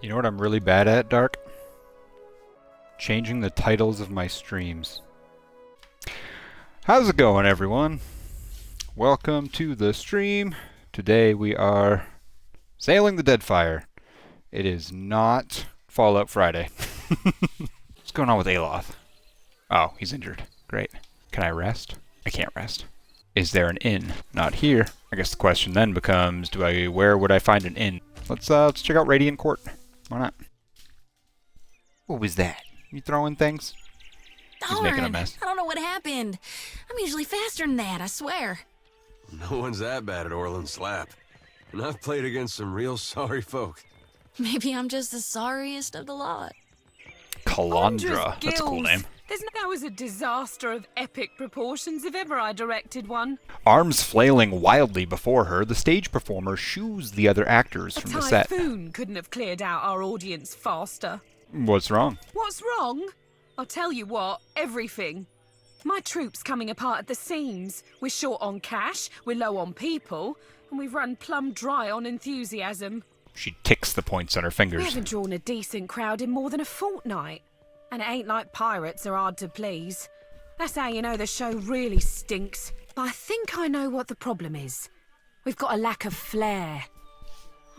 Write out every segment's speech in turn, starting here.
You know what I'm really bad at, Dark? Changing the titles of my streams. How's it going, everyone? Welcome to the stream. Today we are sailing the Deadfire. It is not Fallout Friday. What's going on with Aloth? Oh, he's injured. Great. Can I rest? I can't rest. Is there an inn? Not here. I guess the question then becomes, where would I find an inn? Let's check out Radiant Court. Why not? What was that? You throwing things? He's making a mess. I don't know what happened. I'm usually faster than that, I swear. No one's that bad at Orland Slap. And I've played against some real sorry folk. Maybe I'm just the sorriest of the lot. Calandra. That's a cool name. That was a disaster of epic proportions if ever I directed one. Arms flailing wildly before her, the stage performer shoos the other actors from the set. A typhoon couldn't have cleared out our audience faster. What's wrong? What's wrong? I'll tell you what, everything. My troup's coming apart at the seams. We're short on cash, we're low on people, and we've run plumb dry on enthusiasm. She ticks the points on her fingers. We haven't drawn a decent crowd in more than a fortnight. And it ain't like pirates are hard to please. That's how you know the show really stinks. But I think I know what the problem is. We've got a lack of flair.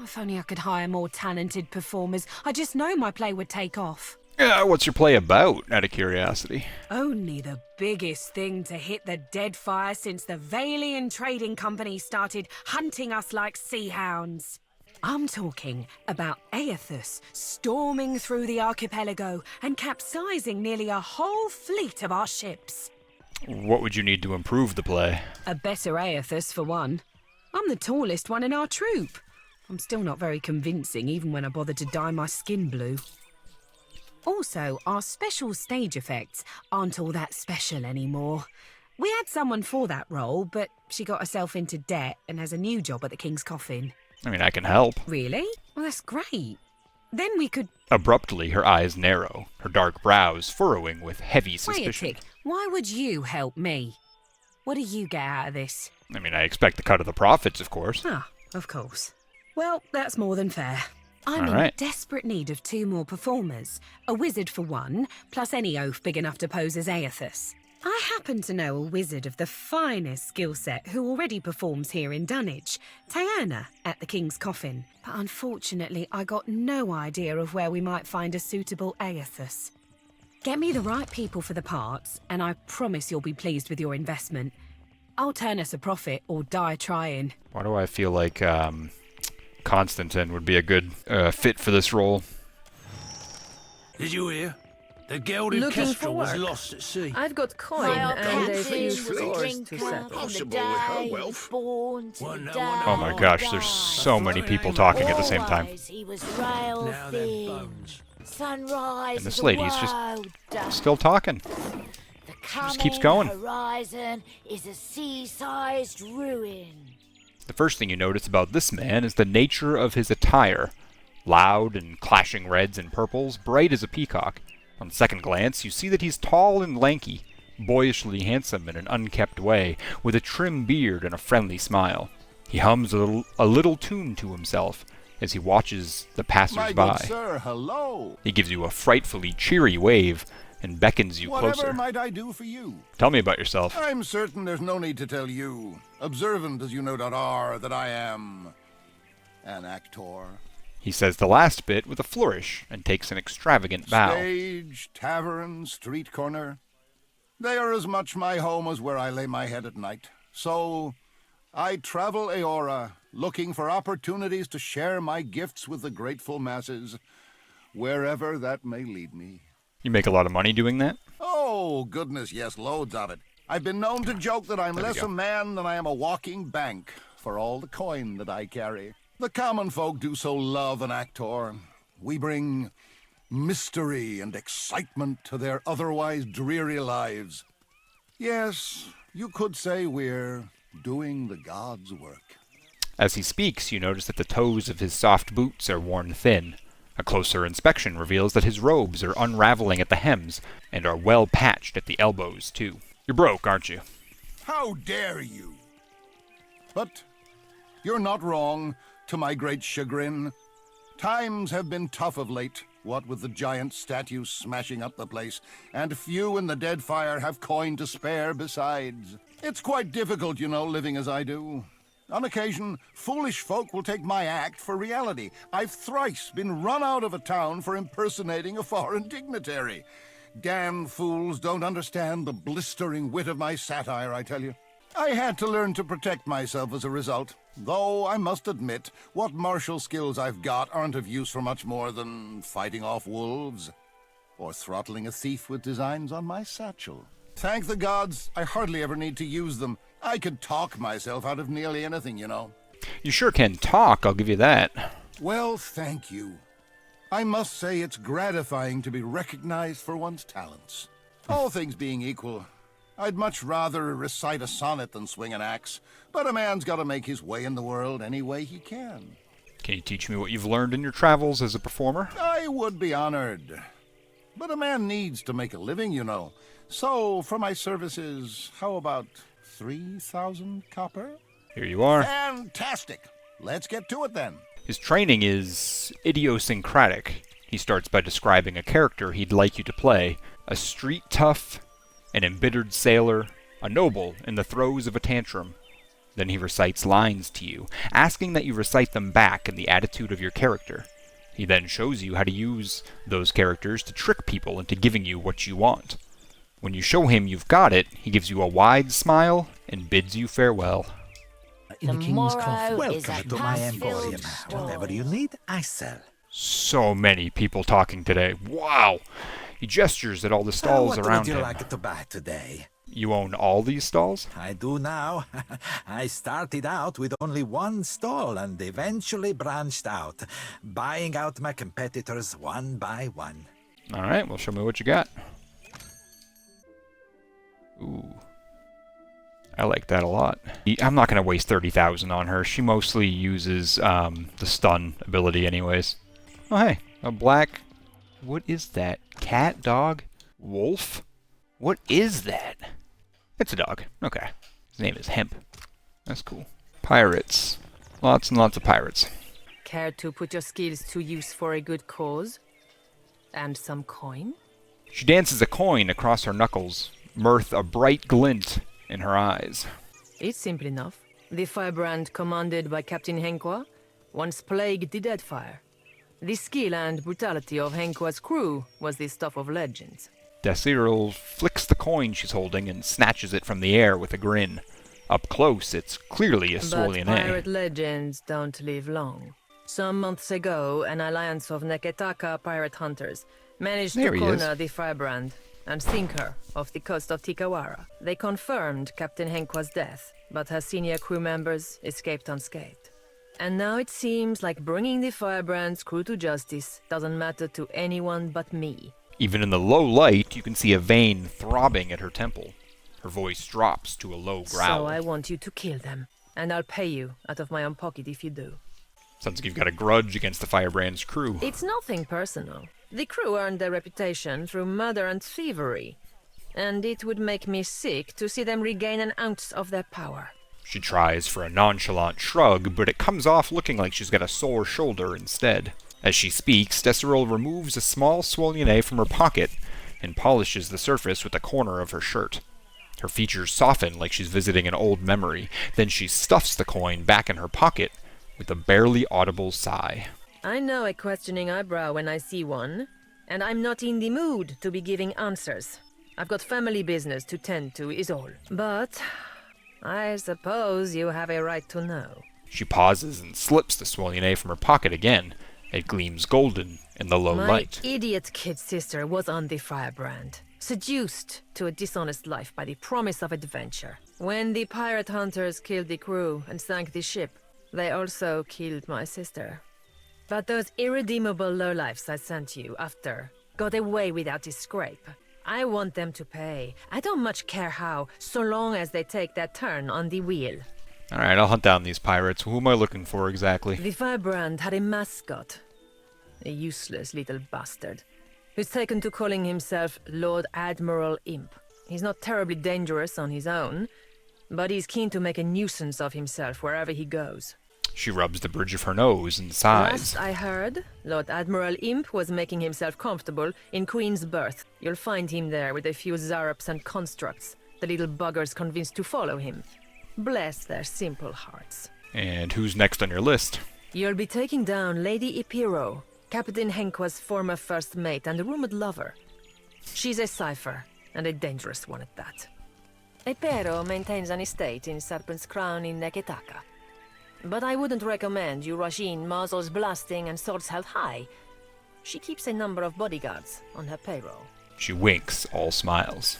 If only I could hire more talented performers. I just know my play would take off. What's your play about, out of curiosity? Only the biggest thing to hit the Deadfire since the Valian Trading Company started hunting us like sea hounds. I'm talking about Aethus storming through the archipelago and capsizing nearly a whole fleet of our ships. What would you need to improve the play? A better Aethus, for one. I'm the tallest one in our troupe. I'm still not very convincing, even when I bother to dye my skin blue. Also, our special stage effects aren't all that special anymore. We had someone for that role, but she got herself into debt and has a new job at the King's Coffin. I mean, I can help. Really? Well, that's great. Then we could... Abruptly, her eyes narrow, her dark brows furrowing with heavy suspicion. Wait a tick. Why would you help me? What do you get out of this? I mean, I expect the cut of the profits, of course. Ah, of course. Well, that's more than fair. I'm in desperate need of 2 more performers. A wizard for one, plus any oaf big enough to pose as Aethus. I happen to know a wizard of the finest skill set who already performs here in Dunnage, Tiana at the King's Coffin. But unfortunately, I got no idea of where we might find a suitable Aethus. Get me the right people for the parts, and I promise you'll be pleased with your investment. I'll turn us a profit or die trying. Why do I feel like Constantine would be a good fit for this role? Did you hear? The gelded kestrel was lost at sea. I've got coin and a few scores to settle. Possible with her wealth. Oh my gosh, there's so many people talking at the same time. Now then, bones. And this lady's just still talking. She just keeps going. Horizon is a sea-sized ruin. The first thing you notice about this man is the nature of his attire. Loud and clashing reds and purples, bright as a peacock. On second glance, you see that he's tall and lanky, boyishly handsome in an unkempt way, with a trim beard and a friendly smile. He hums a little tune to himself as he watches the passers-by. My good sir, hello. He gives you a frightfully cheery wave and beckons you closer. Whatever might I do for you? Tell me about yourself. I'm certain there's no need to tell you, observant as you no doubt are, that I am an actor. He says the last bit with a flourish and takes an extravagant bow. Stage, tavern, street corner. They are as much my home as where I lay my head at night. So, I travel Aora, looking for opportunities to share my gifts with the grateful masses, wherever that may lead me. You make a lot of money doing that? Oh, goodness, yes, loads of it. I've been known to joke that I'm less a man than I am a walking bank for all the coin that I carry. The common folk do so love an actor. We bring mystery and excitement to their otherwise dreary lives. Yes, you could say we're doing the gods' work. As he speaks, you notice that the toes of his soft boots are worn thin. A closer inspection reveals that his robes are unraveling at the hems and are well patched at the elbows, too. You're broke, aren't you? How dare you? But you're not wrong, to my great chagrin. Times have been tough of late, what with the giant statues smashing up the place, and few in the Deadfire have coin to spare besides. It's quite difficult, you know, living as I do. On occasion, foolish folk will take my act for reality. I've thrice been run out of a town for impersonating a foreign dignitary. Damn fools don't understand the blistering wit of my satire, I tell you. I had to learn to protect myself as a result, though I must admit, what martial skills I've got aren't of use for much more than fighting off wolves or throttling a thief with designs on my satchel. Thank the gods, I hardly ever need to use them. I could talk myself out of nearly anything, you know. You sure can talk, I'll give you that. Well, thank you. I must say it's gratifying to be recognized for one's talents. All things being equal, I'd much rather recite a sonnet than swing an axe, but a man's got to make his way in the world any way he can. Can you teach me what you've learned in your travels as a performer? I would be honored. But a man needs to make a living, you know. So, for my services, how about 3,000 copper? Here you are. Fantastic! Let's get to it then. His training is idiosyncratic. He starts by describing a character he'd like you to play. A street tough, an embittered sailor, a noble in the throes of a tantrum. Then he recites lines to you, asking that you recite them back in the attitude of your character. He then shows you how to use those characters to trick people into giving you what you want. When you show him you've got it, he gives you a wide smile and bids you farewell. In the King's Cough, Welcome to my emporium. Whatever you need, I sell. So many people talking today. Wow! He gestures at all the stalls around What would you him. like to buy today? You own all these stalls? I do now. I started out with only one stall and eventually branched out, buying out my competitors one by one. Alright, well show me what you got. Ooh. I like that a lot. I'm not going to waste 30,000 on her. She mostly uses the stun ability anyways. Oh hey, a black... What is that? Cat? Dog? Wolf? What is that? It's a dog. Okay. His name is Hemp. That's cool. Pirates. Lots and lots of pirates. Care to put your skills to use for a good cause? And some coin? She dances a coin across her knuckles, mirth a bright glint in her eyes. It's simple enough. The firebrand commanded by Captain Henqua once plagued the Deadfire. The skill and brutality of Henqua's crew was the stuff of legends. Desiril flicks the coin she's holding and snatches it from the air with a grin. Up close, it's clearly a But Swollen. pirate legends don't live long. Some months ago, an alliance of Neketaka pirate hunters managed to corner the firebrand and sink her off the coast of Tikawara. They confirmed Captain Henqua's death, but her senior crew members escaped unscathed. And now it seems like bringing the firebrand's crew to justice doesn't matter to anyone but me. Even in the low light, you can see a vein throbbing at her temple. Her voice drops to a low growl. So I want you to kill them, and I'll pay you out of my own pocket if you do. Sounds like you've got a grudge against the firebrand's crew. It's nothing personal. The crew earned their reputation through murder and thievery, and it would make me sick to see them regain an ounce of their power. She tries for a nonchalant shrug, but it comes off looking like she's got a sore shoulder instead. As she speaks, Desiril removes a small Swollen from her pocket and polishes the surface with a corner of her shirt. Her features soften like she's visiting an old memory. Then she stuffs the coin back in her pocket with a barely audible sigh. I know a questioning eyebrow when I see one, and I'm not in the mood to be giving answers. I've got family business to tend to is all. But I suppose you have a right to know. She pauses and slips the Swollen from her pocket again. It gleams golden in the low light. My idiot kid sister was on the firebrand, seduced to a dishonest life by the promise of adventure. When the pirate hunters killed the crew and sank the ship, they also killed my sister. But those irredeemable lowlifes I sent you after got away without a scrape. I want them to pay. I don't much care how, so long as they take their turn on the wheel. Alright, I'll hunt down these pirates. Who am I looking for exactly? The firebrand had a mascot. A useless little bastard, who's taken to calling himself Lord Admiral Imp. He's not terribly dangerous on his own, but he's keen to make a nuisance of himself wherever he goes. She rubs the bridge of her nose and sighs. Last I heard, Lord Admiral Imp was making himself comfortable in Queen's Berth. You'll find him there with a few zarups and constructs. The little buggers convinced to follow him. Bless their simple hearts. And who's next on your list? You'll be taking down Lady Ipiro, Captain Henkwa's former first mate and rumored lover. She's a cipher, and a dangerous one at that. Ipiro maintains an estate in Serpent's Crown in Neketaka. But I wouldn't recommend you rush in muzzles blasting and swords held high. She keeps a number of bodyguards on her payroll. She winks, all smiles.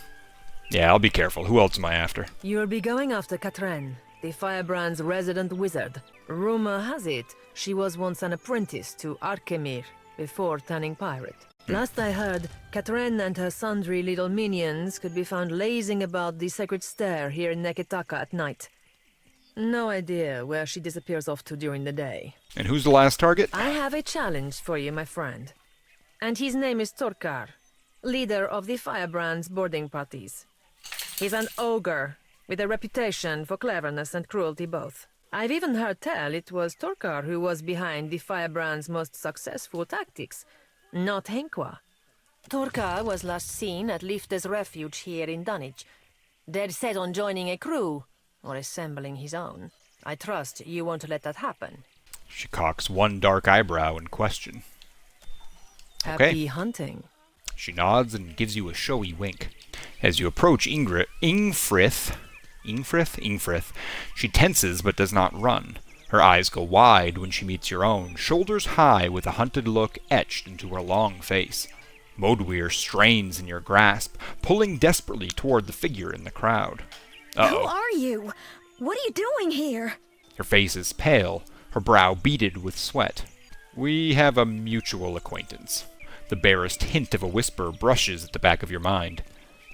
Yeah, I'll be careful. Who else am I after? You'll be going after Katren, the Firebrand's resident wizard. Rumor has it, she was once an apprentice to Arkemir before turning pirate. Last I heard, Katren and her sundry little minions could be found lazing about the sacred stair here in Neketaka at night. No idea where she disappears off to during the day. And who's the last target? I have a challenge for you, my friend. And his name is Torkar, leader of the Firebrand's boarding parties. He's an ogre, with a reputation for cleverness and cruelty both. I've even heard tell it was Torkar who was behind the Firebrand's most successful tactics, not Henkwa. Torkar was last seen at Lifte's refuge here in Dunnage, dead set on joining a crew, or assembling his own. I trust you won't let that happen. She cocks one dark eyebrow in question. Happy hunting. She nods and gives you a showy wink. As you approach Ingfrith, she tenses but does not run. Her eyes go wide when she meets your own, shoulders high with a hunted look etched into her long face. Modweir strains in your grasp, pulling desperately toward the figure in the crowd. Who are you? What are you doing here? Her face is pale, her brow beaded with sweat. We have a mutual acquaintance. The barest hint of a whisper brushes at the back of your mind.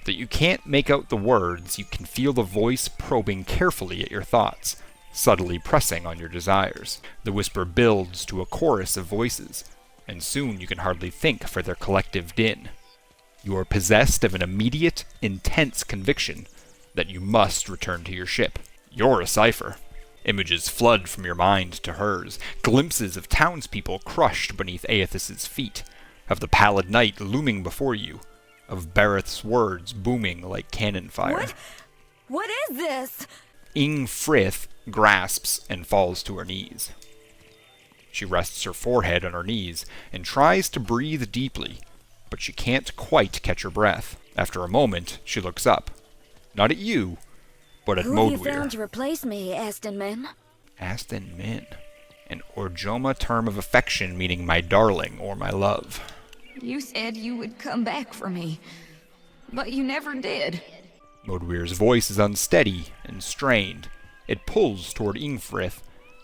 That you can't make out the words, you can feel the voice probing carefully at your thoughts, subtly pressing on your desires. The whisper builds to a chorus of voices, and soon you can hardly think for their collective din. You are possessed of an immediate, intense conviction that you must return to your ship. You're a cipher. Images flood from your mind to hers, glimpses of townspeople crushed beneath Aethys's feet, of the pallid night looming before you, of Bareth's words booming like cannon fire. What is this? Ingfrith grasps and falls to her knees. She rests her forehead on her knees and tries to breathe deeply, but she can't quite catch her breath. After a moment, she looks up. Not at you, but at Modweir. Who have you found to replace me, Aston Min? Aston Min. An Orjoma term of affection meaning my darling or my love. You said you would come back for me, but you never did. Modweir's voice is unsteady and strained. It pulls toward Ingfrith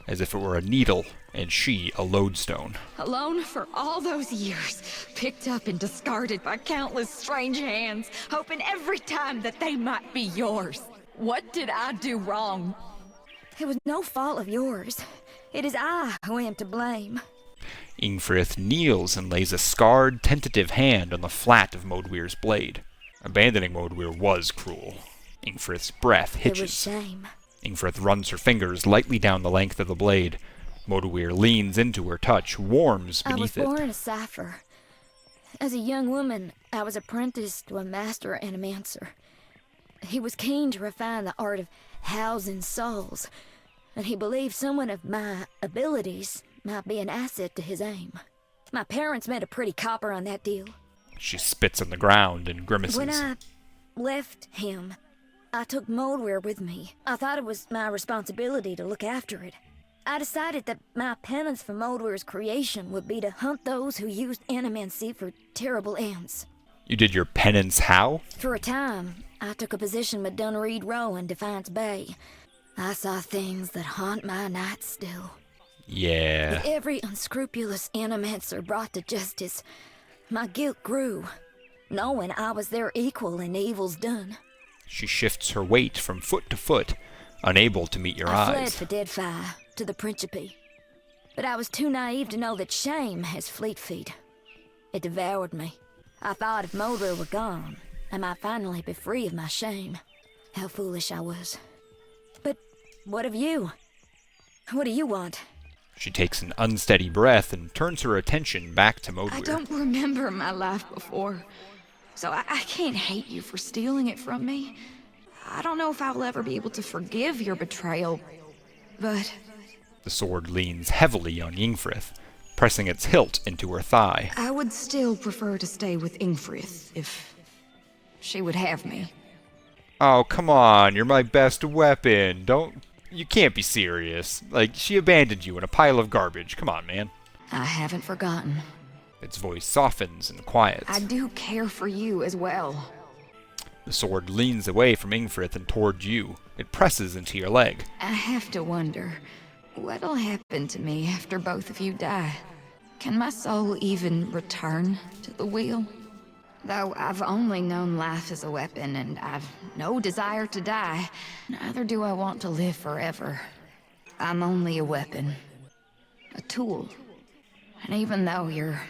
as if it were a needle and she a lodestone. Alone for all those years, picked up and discarded by countless strange hands, hoping every time that they might be yours. What did I do wrong? It was no fault of yours. It is I who am to blame. Ingfrith kneels and lays a scarred, tentative hand on the flat of Modweir's blade. Abandoning Modweir was cruel. Ingfrith's breath hitches. It was shame. Ingfrith runs her fingers lightly down the length of the blade. Modweir leans into her touch, warms beneath it. I was born a cipher. As a young woman, I was apprenticed to a master animancer. He was keen to refine the art of housing souls, and he believed someone of my abilities might be an asset to his aim. My parents made a pretty copper on that deal. She spits on the ground and grimaces. When I left him, I took Modweir with me. I thought it was my responsibility to look after it. I decided that my penance for Modweir's creation would be to hunt those who used animancy for terrible ends. You did your penance how? For a time, I took a position with Dunreed Row in Defiance Bay. I saw things that haunt my nights still. Yeah. With every unscrupulous animancer brought to justice, my guilt grew, knowing I was their equal in evils done. She shifts her weight from foot to foot, unable to meet your eyes. I fled for Deadfire, to the Principe. But I was too naive to know that shame has fleet feet. It devoured me. I thought if Modweir were gone, I might finally be free of my shame. How foolish I was. But what of you? What do you want? She takes an unsteady breath and turns her attention back to Modweir. I don't remember my life before, so I can't hate you for stealing it from me. I don't know if I'll ever be able to forgive your betrayal, but... The sword leans heavily on Ingfrith, pressing its hilt into her thigh. I would still prefer to stay with Ingfrith if she would have me. Oh, come on, you're my best weapon. You can't be serious. Like, she abandoned you in a pile of garbage. Come on, man. I haven't forgotten. Its voice softens and quiets. I do care for you as well. The sword leans away from Ingfrith and toward you. It presses into your leg. I have to wonder, what'll happen to me after both of you die? Can my soul even return to the wheel? Though I've only known life as a weapon, and I've no desire to die, neither do I want to live forever. I'm only a weapon. A tool. And even though you're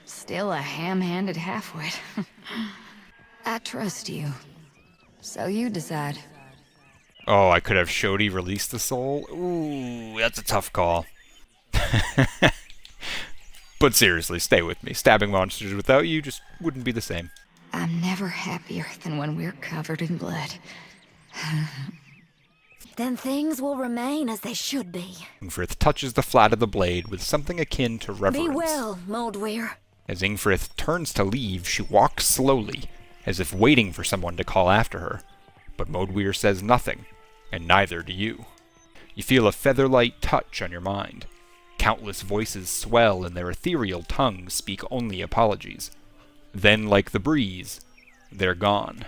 still a ham-handed halfwit, I trust you. So you decide. Oh, I could have Shodi release the soul? Ooh, that's a tough call. But seriously, stay with me. Stabbing monsters without you just wouldn't be the same. I'm never happier than when we're covered in blood. Then things will remain as they should be. Ingfrith touches the flat of the blade with something akin to reverence. Be well, Modweir. As Ingfrith turns to leave, she walks slowly, as if waiting for someone to call after her. But Modweir says nothing, and neither do you. You feel a feather-light touch on your mind. Countless voices swell and their ethereal tongues speak only apologies. Then, like the breeze, they're gone.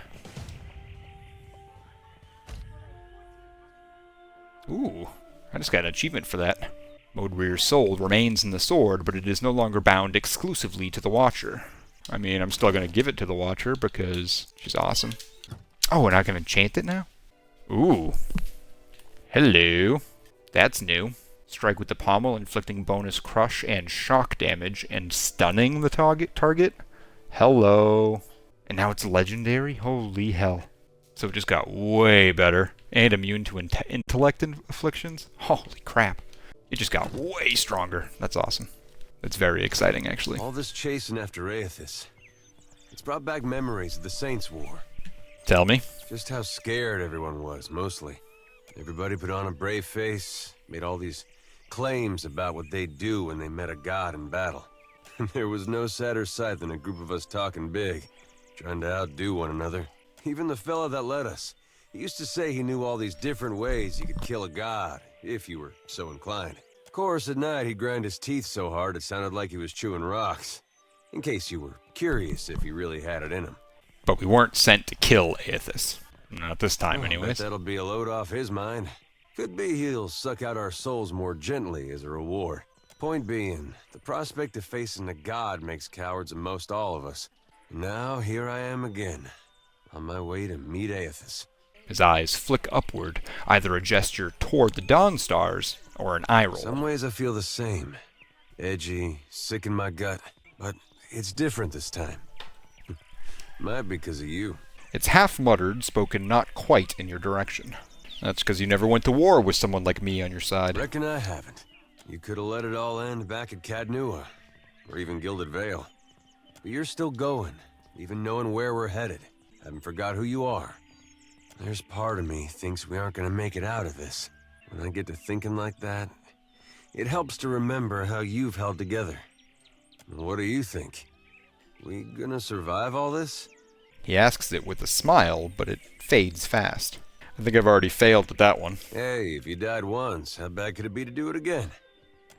Ooh, I just got an achievement for that. Modweir's soul remains in the sword, but it is no longer bound exclusively to the Watcher. I mean, I'm still going to give it to the Watcher because she's awesome. Oh, and I can enchant it now? Ooh. Hello. That's new. Strike with the pommel, inflicting bonus crush and shock damage, and stunning the target. Hello. And now it's legendary? Holy hell. So it just got way better. And immune to intellect afflictions? Holy crap. It just got way stronger. That's awesome. It's very exciting, actually. All this chasing after Aethys. It's brought back memories of the Saints' War. Tell me. Just how scared everyone was, mostly. Everybody put on a brave face, made all these claims about what they'd do when they met a god in battle. And there was no sadder sight than a group of us talking big, trying to outdo one another. Even the fella that led us, he used to say he knew all these different ways you could kill a god, if you were so inclined. Of course, at night he'd grind his teeth so hard it sounded like he was chewing rocks. In case you were curious if he really had it in him. But we weren't sent to kill Aethys. Not this time, I anyways. bet that'll be a load off his mind. Could be he'll suck out our souls more gently as a reward. Point being, the prospect of facing a god makes cowards of most all of us. Now here I am again, on my way to meet Aethys. His eyes flick upward, either a gesture toward the Dawn Stars or an eye roll. Some ways I feel the same. Edgy, sick in my gut, but it's different this time. Might be because of you. It's half muttered, spoken not quite in your direction. That's because you never went to war with someone like me on your side. Reckon I haven't. You could have let it all end back at Cadnua, or even Gilded Vale. But you're still going, even knowing where we're headed. Haven't forgot who you are. There's part of me thinks we aren't gonna make it out of this. When I get to thinking like that, it helps to remember how you've held together. What do you think? We gonna survive all this? He asks it with a smile, but it fades fast. I think I've already failed at that one. Hey, if you died once, how bad could it be to do it again?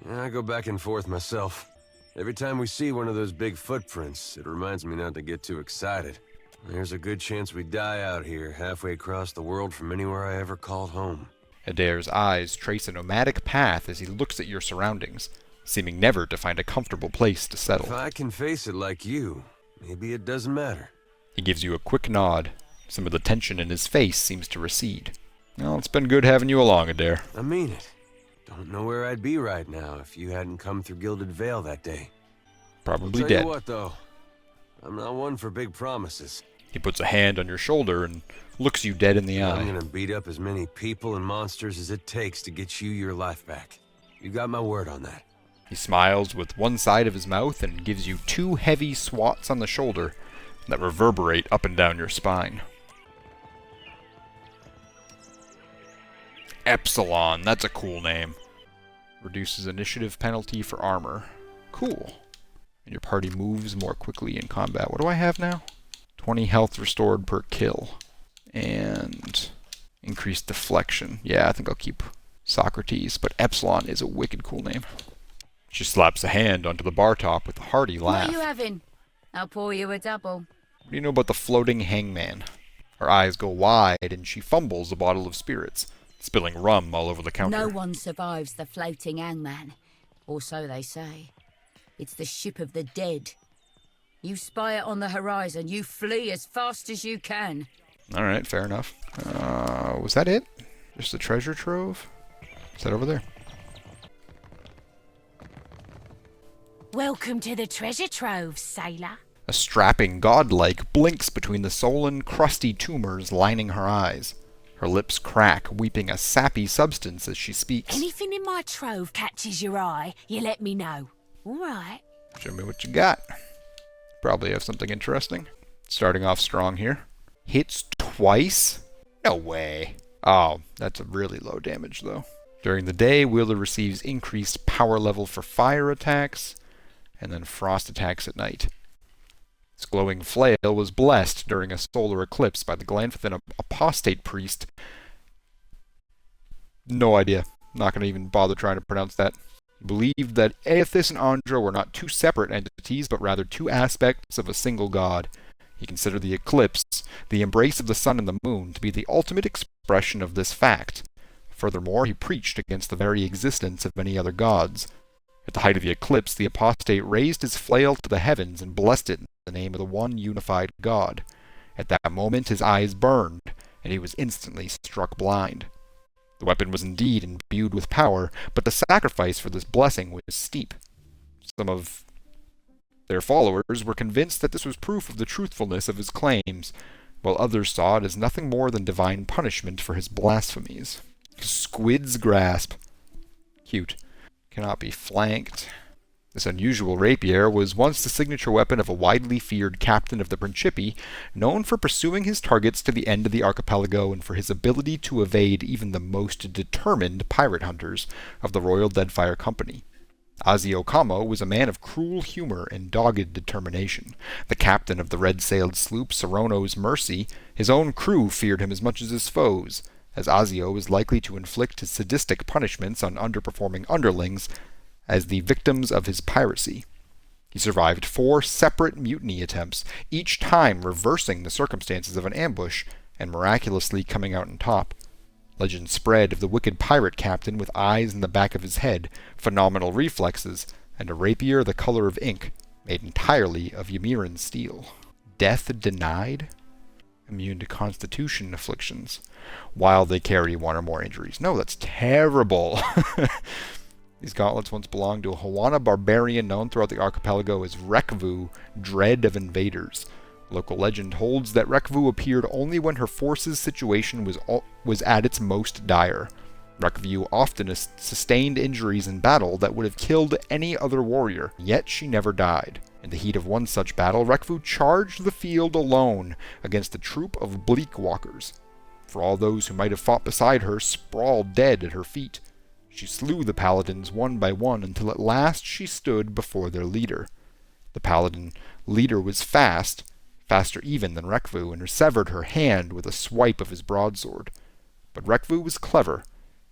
I go back and forth myself. Every time we see one of those big footprints, it reminds me not to get too excited. There's a good chance we die out here, halfway across the world from anywhere I ever called home. Adair's eyes trace a nomadic path as he looks at your surroundings, seeming never to find a comfortable place to settle. If I can face it like you, maybe it doesn't matter. He gives you a quick nod. Some of the tension in his face seems to recede. Well, it's been good having you along, Adair. I mean it. Don't know where I'd be right now if you hadn't come through Gilded Vale that day. Probably I'll tell dead. you what, though. I'm not one for big promises. He puts a hand on your shoulder and looks you dead in the eye. I'm gonna beat up as many people and monsters as it takes to get you your life back. You got my word on that. He smiles with one side of his mouth and gives you 2 heavy swats on the shoulder that reverberate up and down your spine. Epsilon, that's a cool name. Reduces initiative penalty for armor. Cool. And your party moves more quickly in combat. What do I have now? 20 health restored per kill. And increased deflection. Yeah, I think I'll keep Socrates, but Epsilon is a wicked cool name. She slaps a hand onto the bar top with a hearty laugh. What are you having? I'll pour you a double. What do you know about the floating hangman? Her eyes go wide and she fumbles a bottle of spirits, spilling rum all over the counter. No one survives the floating hangman. Or so they say. It's the ship of the dead. You spy it on the horizon, you flee as fast as you can. Alright, fair enough. Was that it? Just a treasure trove? Is that over there? Welcome to the treasure trove, sailor. A strapping godlike blinks between the sullen, crusty tumors lining her eyes. Her lips crack, weeping a sappy substance as she speaks. Anything in my trove catches your eye, you let me know. All right. Show me what you got. Probably have something interesting. Starting off strong here. Hits twice? No way. Oh, that's a really low damage though. During the day, Wheeler receives increased power level for fire attacks, and then frost attacks at night. Its glowing flail was blessed during a solar eclipse by the Glanfathan apostate priest. No idea. Not going to even bother trying to pronounce that. He believed that Aethys and Andra were not 2 separate entities, but rather 2 aspects of a single god. He considered the eclipse, the embrace of the sun and the moon, to be the ultimate expression of this fact. Furthermore, he preached against the very existence of any other gods. At the height of the eclipse, the apostate raised his flail to the heavens and blessed it in the name of the one unified God. At that moment his eyes burned, and he was instantly struck blind. The weapon was indeed imbued with power, but the sacrifice for this blessing was steep. Some of their followers were convinced that this was proof of the truthfulness of his claims, while others saw it as nothing more than divine punishment for his blasphemies. Squid's grasp. Cute. Cannot be flanked. This unusual rapier was once the signature weapon of a widely feared captain of the Principi, known for pursuing his targets to the end of the archipelago and for his ability to evade even the most determined pirate hunters of the Royal Deadfire Company. Azio Kamo was a man of cruel humor and dogged determination. The captain of the red-sailed sloop Sarono's Mercy, his own crew feared him as much as his foes, as Azio was likely to inflict his sadistic punishments on underperforming underlings as the victims of his piracy. He survived 4 separate mutiny attempts, each time reversing the circumstances of an ambush and miraculously coming out on top. Legend spread of the wicked pirate captain with eyes in the back of his head, phenomenal reflexes, and a rapier the color of ink, made entirely of Ymiran steel. Death denied? Immune to constitution afflictions, while they carry 1 or more injuries. No, that's terrible. These gauntlets once belonged to a Hawana barbarian known throughout the archipelago as Rekvu, Dread of Invaders. Local legend holds that Rekvu appeared only when her force's situation was at its most dire. Rekvu often sustained injuries in battle that would have killed any other warrior, yet she never died. In the heat of one such battle, Rekvu charged the field alone against a troop of bleak-walkers. For all those who might have fought beside her sprawled dead at her feet. She slew the paladins one by one until at last she stood before their leader. The paladin leader was faster even than Rekvu, and severed her hand with a swipe of his broadsword. But Rekvu was clever,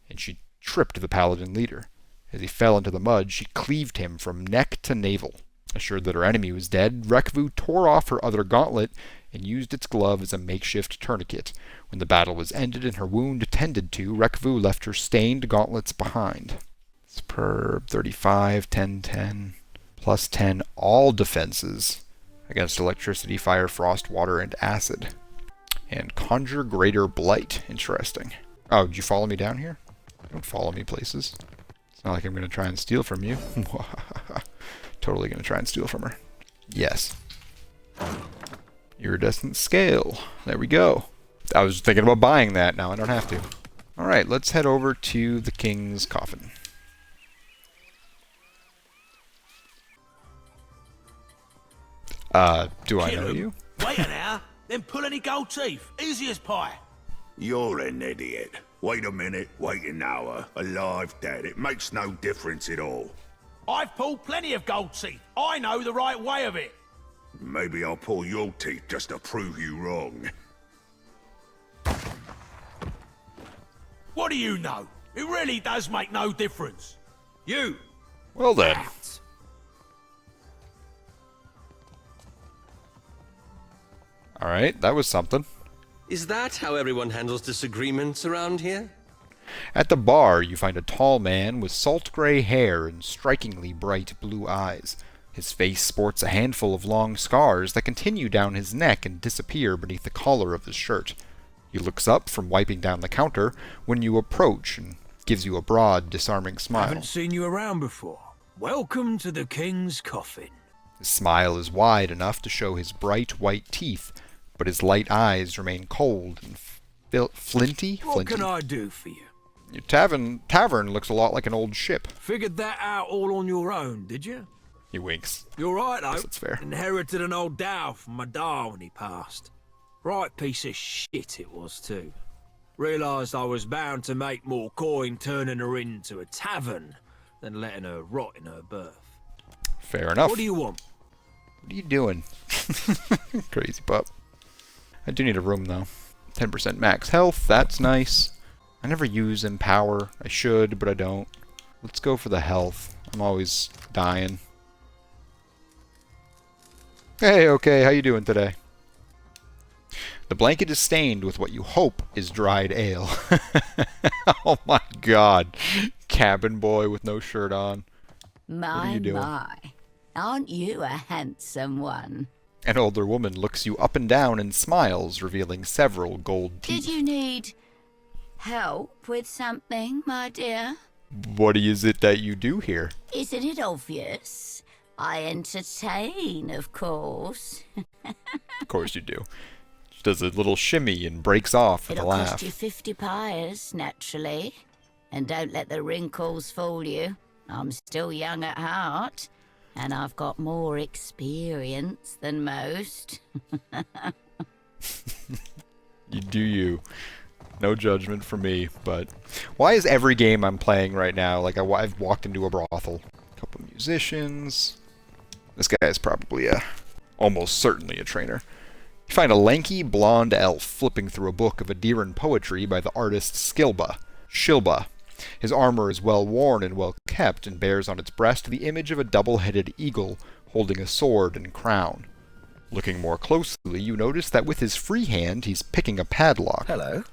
and she tripped the paladin leader. As he fell into the mud, she cleaved him from neck to navel. Assured that her enemy was dead, Rekvu tore off her other gauntlet and used its glove as a makeshift tourniquet. When the battle was ended and her wound tended to, Rekvu left her stained gauntlets behind. Superb. 35, 10, 10. Plus 10 all defenses against electricity, fire, frost, water, and acid. And conjure greater blight. Interesting. Oh, did you follow me down here? Don't follow me places. It's not like I'm going to try and steal from you. Totally going to try and steal from her. Yes. Iridescent scale. There we go. I was thinking about buying that. Now I don't have to. Alright, let's head over to the king's coffin. Do I know you? Wait an hour, then pull any gold teeth. Easy as pie. You're an idiot. Wait a minute, wait an hour. Alive, dead, it makes no difference at all. I've pulled plenty of gold teeth. I know the right way of it. Maybe I'll pull your teeth just to prove you wrong. What do you know? It really does make no difference. You. Well then. Out. Alright, that was something. Is that how everyone handles disagreements around here? At the bar, you find a tall man with salt gray hair and strikingly bright blue eyes. His face sports a handful of long scars that continue down his neck and disappear beneath the collar of his shirt. He looks up from wiping down the counter when you approach and gives you a broad, disarming smile. Haven't seen you around before. Welcome to the king's coffin. His smile is wide enough to show his bright white teeth, but his light eyes remain cold and flinty. What can I do for you? Your tavern looks a lot like an old ship. Figured that out all on your own, did you? He winks. You're right, though. That's fair. Inherited an old dhow from my da when he passed. Right piece of shit it was, too. Realised I was bound to make more coin turning her into a tavern than letting her rot in her berth. Fair enough. What do you want? What are you doing? Crazy pup. I do need a room, though. 10% max health. That's nice. I never use Empower. I should, but I don't. Let's go for the health. I'm always dying. Hey, okay, how you doing today? The blanket is stained with what you hope is dried ale. Oh my god. Cabin boy with no shirt on. What are you doing? My. Aren't you a handsome one? An older woman looks you up and down and smiles, revealing several gold teeth. Did you need help with something, my dear? What is it that you do here? Isn't it obvious? I entertain, of course. Of course you do. She does a little shimmy and breaks off with a laugh. It'll cost you 50 pyres, naturally. And don't let the wrinkles fool you. I'm still young at heart, and I've got more experience than most. You do you. No judgment from me, but why is every game I'm playing right now like I've walked into a brothel? A couple musicians. This guy is probably almost certainly a trainer. You find a lanky blonde elf flipping through a book of Adiran poetry by the artist Shilba. His armor is well worn and well kept and bears on its breast the image of a double-headed eagle holding a sword and crown. Looking more closely, you notice that with his free hand he's picking a padlock. Hello.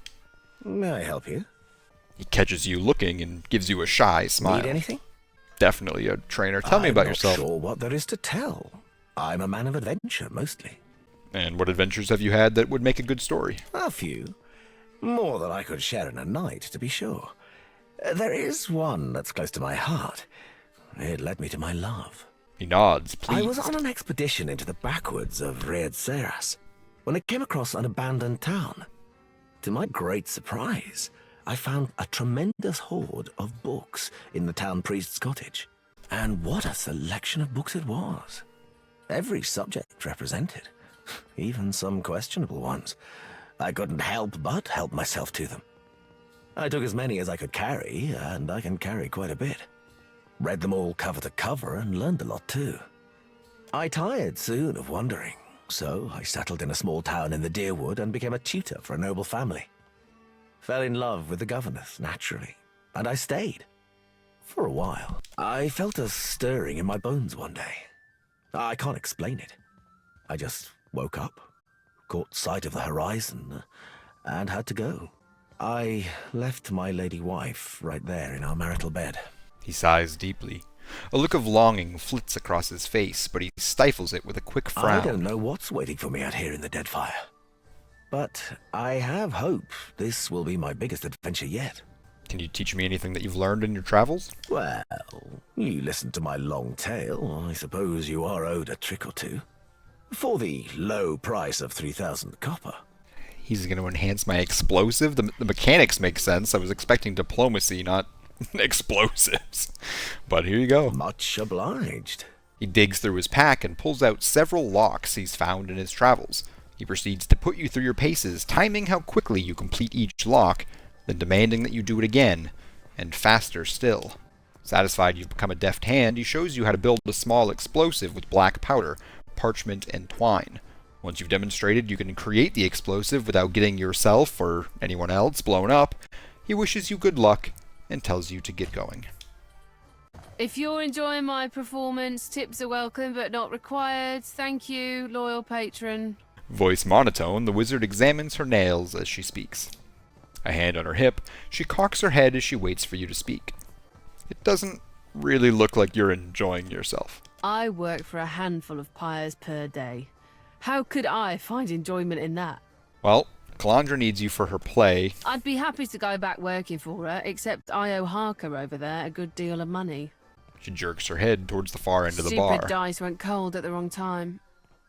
May I help you? He catches you looking and gives you a shy smile. Need anything? Definitely a trainer. Tell me about yourself. I'm not sure what there is to tell. I'm a man of adventure, mostly. And what adventures have you had that would make a good story? A few. More than I could share in a night, to be sure. There is one that's close to my heart. It led me to my love. He nods, pleased. I was on an expedition into the backwoods of Red Seras when I came across an abandoned town. To my great surprise, I found a tremendous hoard of books in the town priest's cottage. And what a selection of books it was. Every subject represented, even some questionable ones. I couldn't help but help myself to them. I took as many as I could carry, and I can carry quite a bit. Read them all cover to cover and learned a lot too. I tired soon of wandering, so I settled in a small town in the Deerwood and became a tutor for a noble family. Fell in love with the governess, naturally, and I stayed. For a while. I felt a stirring in my bones one day. I can't explain it. I just woke up, caught sight of the horizon, and had to go. I left my lady wife right there in our marital bed. He sighs deeply. A look of longing flits across his face, but he stifles it with a quick frown. I don't know what's waiting for me out here in the Deadfire. But I have hope this will be my biggest adventure yet. Can you teach me anything that you've learned in your travels? Well, you listened to my long tale. I suppose you are owed a trick or two. For the low price of 3,000 copper. He's going to enhance my explosive? The mechanics make sense. I was expecting diplomacy, not explosives. But here you go. Much obliged. He digs through his pack and pulls out several locks he's found in his travels. He proceeds to put you through your paces, timing how quickly you complete each lock, then demanding that you do it again, and faster still. Satisfied you've become a deft hand, he shows you how to build a small explosive with black powder, parchment, and twine. Once you've demonstrated you can create the explosive without getting yourself or anyone else blown up, he wishes you good luck and tells you to get going. If you're enjoying my performance, tips are welcome but not required. Thank you, loyal patron. Voice monotone, the wizard examines her nails as she speaks. A hand on her hip, she cocks her head as she waits for you to speak. It doesn't really look like you're enjoying yourself. I work for a handful of pyres per day. How could I find enjoyment in that? Well, Calandra needs you for her play. I'd be happy to go back working for her, except I owe Harker over there a good deal of money. She jerks her head towards the far end of the bar. Stupid dice went cold at the wrong time.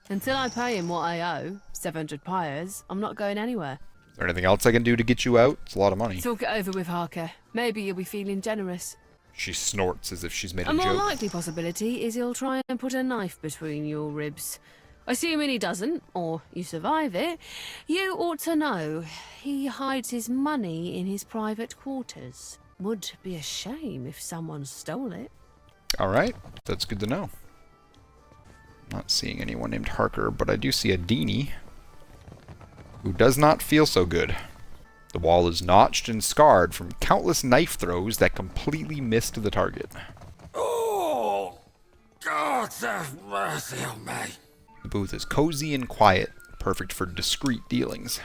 Until I pay him what I owe, 700 pyres, I'm not going anywhere. Is there anything else I can do to get you out? It's a lot of money. Talk it over with Harker. Maybe you'll be feeling generous. She snorts as if she's made a A more joke. likely possibility is he'll try and put a knife between your ribs. Assuming he doesn't, or you survive it, you ought to know he hides his money in his private quarters. Would be a shame if someone stole it. Alright, that's good to know. Not seeing anyone named Harker, but I do see a Deanie who does not feel so good. The wall is notched and scarred from countless knife throws that completely missed the target. Oh, God have mercy on me. The booth is cozy and quiet, perfect for discreet dealings.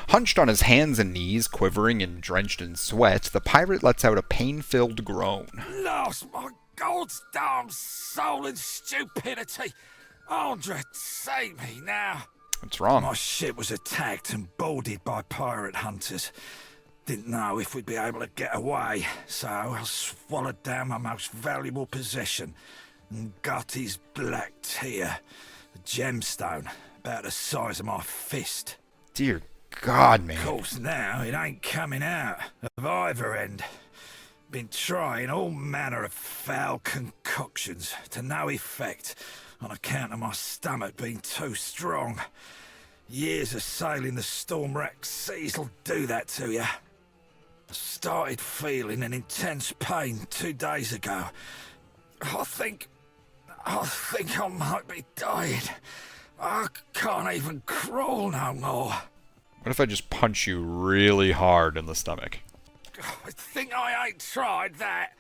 Hunched on his hands and knees, quivering and drenched in sweat, the pirate lets out a pain-filled groan. Lost my God's damn soul in stupidity. Andre, save me now. What's wrong? My ship was attacked and boarded by pirate hunters. Didn't know if we'd be able to get away, so I swallowed down my most valuable possession and got his black tear, a gemstone about the size of my fist. Dear God, man. Of course, now it ain't coming out of either end. Been trying all manner of foul concoctions to no effect on account of my stomach being too strong. Years of sailing the storm-racked seas will do that to you. I started feeling an intense pain 2 days ago. I think I might be dying. I can't even crawl no more. What if I just punch you really hard in the stomach? I think I ain't tried that.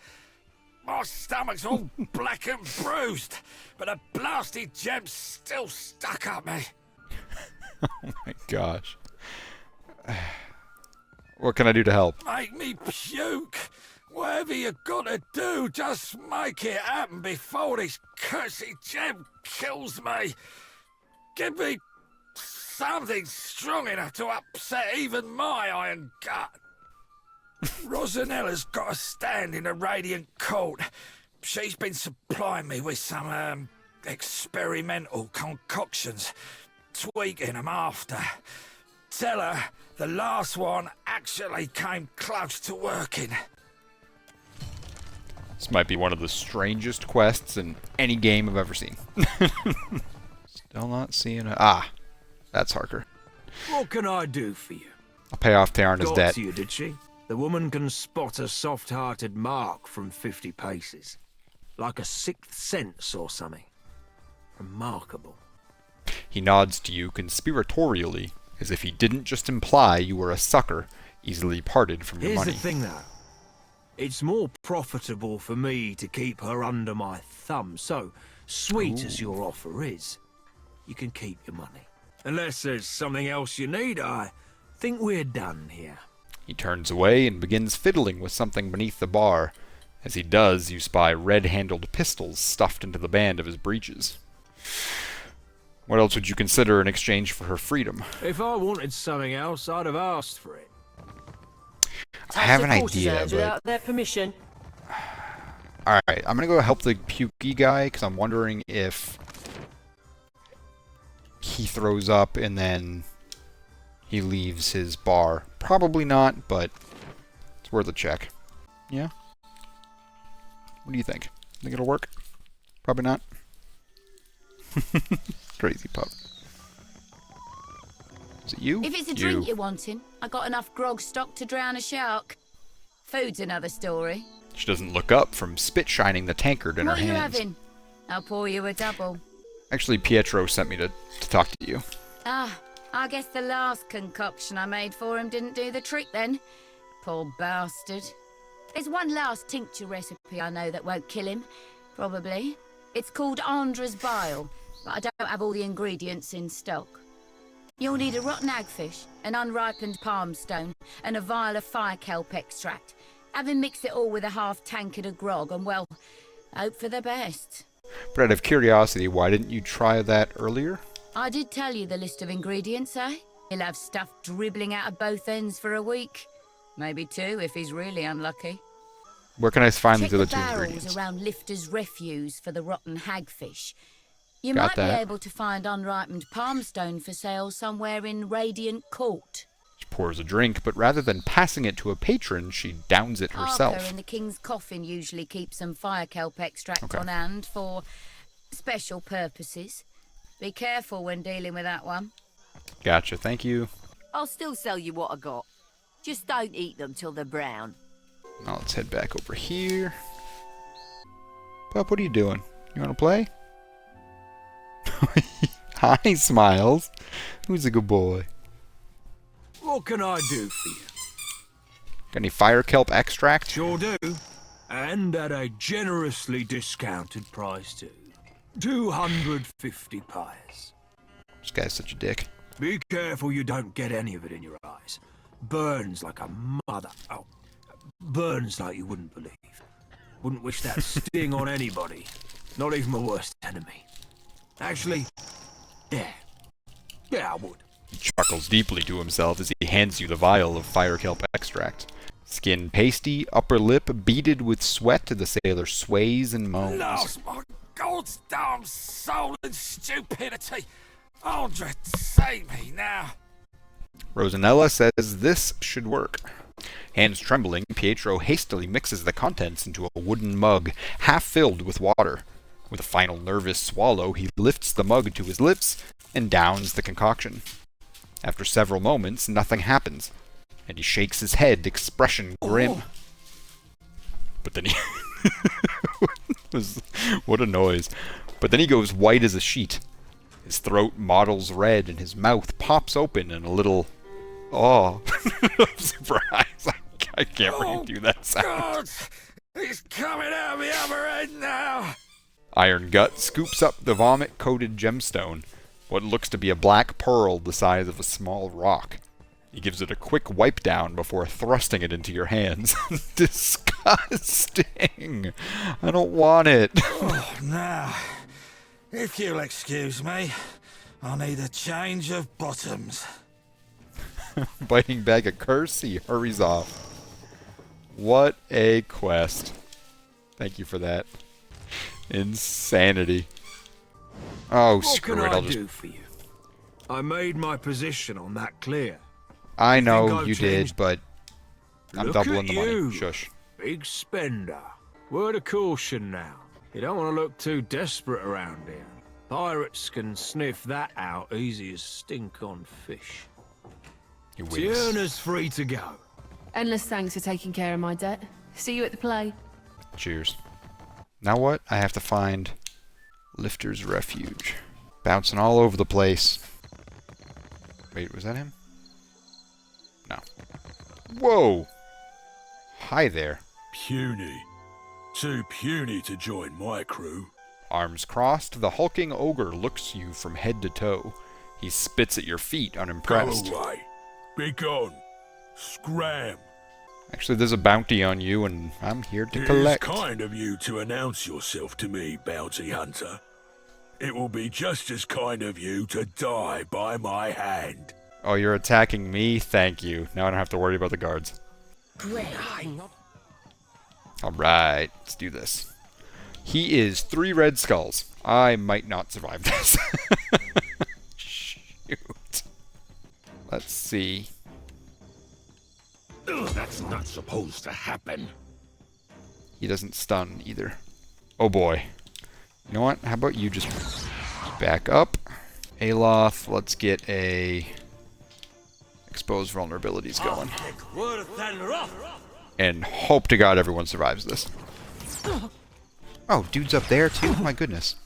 My stomach's all black and bruised, but a blasted gem's still stuck up me. Oh my gosh. What can I do to help? Make me puke. Whatever you gotta do, just make it happen before this cursed gem kills me. Give me something strong enough to upset even my iron gut. Rosanella's got a stand in the Radiant Court. She's been supplying me with some, experimental concoctions, tweaking them after. Tell her the last one actually came close to working. This might be one of the strangest quests in any game I've ever seen. Still not seeing a... Ah, that's Harker. What can I do for you? I'll pay off Tiarna's Got debt. to you, did she? The woman can spot a soft-hearted mark from 50 paces. Like a sixth sense or something. Remarkable. He nods to you conspiratorially, as if he didn't just imply you were a sucker, easily parted from your Here's money. the thing, though. It's more profitable for me to keep her under my thumb, so, sweet as your offer is, you can keep your money. Unless there's something else you need, I think we're done here. He turns away and begins fiddling with something beneath the bar. As he does, you spy red-handled pistols stuffed into the band of his breeches. What else would you consider in exchange for her freedom? If I wanted something else, I'd have asked for it. I have an idea, but... without their permission. Alright, I'm gonna go help the pukey guy, because I'm wondering if he throws up and then he leaves his bar. Probably not, but it's worth a check. Yeah? What do you think? Think it'll work? Probably not. Crazy pup. Is it you? If it's a drink you're wanting, I got enough grog stock to drown a shark. Food's another story. She doesn't look up from spit shining the tankard in her hands. What are you having? I'll pour you a double. Actually, Pietro sent me to talk to you. Ah, I guess the last concoction I made for him didn't do the trick then. Poor bastard. There's one last tincture recipe I know that won't kill him, probably. It's called Andra's Bile, but I don't have all the ingredients in stock. You'll need a rotten hagfish, an unripened palm stone, and a vial of fire kelp extract. Have him mix it all with a half tankard of grog, and well, hope for the best. But out of curiosity, why didn't you try that earlier? I did tell you the list of ingredients, eh? He'll have stuff dribbling out of both ends for a week. Maybe 2 if he's really unlucky. Where can I find these other 2 Check the ingredients? barrels around Lifter's Refuse for the rotten hagfish. You Got might that. be able to find unripened palmstone for sale somewhere in Radiant Court. She pours a drink, but rather than passing it to a patron, she downs it herself. Parker in the King's Coffin usually keeps some fire kelp extract on hand for special purposes. Be careful when dealing with that one. Gotcha, thank you. I'll still sell you what I got. Just don't eat them till they're brown. Now let's head back over here. Pup, what are you doing? You want to play? Hi, Smiles. Who's a good boy? What can I do for you? Got any fire kelp extract? Sure do. And at a generously discounted price too. 250 pies. This guy's such a dick. Be careful you don't get any of it in your eyes. Burns like a mother. Oh, burns like you wouldn't believe. Wouldn't wish that sting on anybody. Not even my worst enemy. Actually, yeah. Yeah, I would. He chuckles deeply to himself as he hands you the vial of fire kelp extract. Skin pasty, upper lip beaded with sweat, the sailor sways and moans. Lost my goddamn soul and stupidity. Andra, save me now. Rosanella says this should work. Hands trembling, Pietro hastily mixes the contents into a wooden mug, half filled with water. With a final nervous swallow, he lifts the mug to his lips and downs the concoction. After several moments, nothing happens, and he shakes his head, expression grim. But then he... What a noise. But then he goes white as a sheet. His throat mottles red, and his mouth pops open in a little... surprise. I can't really do that sound. God, he's coming out the other end now. Iron Gut scoops up the vomit-coated gemstone, what looks to be a black pearl the size of a small rock. He gives it a quick wipe down before thrusting it into your hands. Disgusting! I don't want it. Oh, now, if you'll excuse me, I'll need a change of bottoms. Biting back a curse, he hurries off. What a quest. Thank you for that. Insanity. Oh, screw it. What can I I'll just... do for you? I made my position on that clear. I know Think I've you did, changed? but I'm Look doubling at the money. you. Shush. Big spender. Word of caution now. You don't want to look too desperate around here. Pirates can sniff that out easy as stink on fish. He winks. Tierna's free to go. Endless thanks for taking care of my debt. See you at the play. Cheers. Now what? I have to find Lifter's Refuge. Bouncing all over the place. Wait, was that him? No. Whoa! Hi there. Puny. Too puny to join my crew. Arms crossed, the hulking ogre looks you from head to toe. He spits at your feet, unimpressed. Go away. Be gone. Scram. Actually, there's a bounty on you, and I'm here to It collect. is kind of you to announce yourself to me, bounty hunter. It will be just as kind of you to die by my hand. Oh, you're attacking me? Thank you. Now I don't have to worry about the guards. Alright, let's do this. He is 3 red skulls. I might not survive this. Let's see. Ugh, that's not supposed to happen. He doesn't stun either. Oh boy. You know what? How about you just back up? Aloth, let's get a exposed vulnerabilities going. And hope to God everyone survives this. Oh, dude's up there too? My goodness.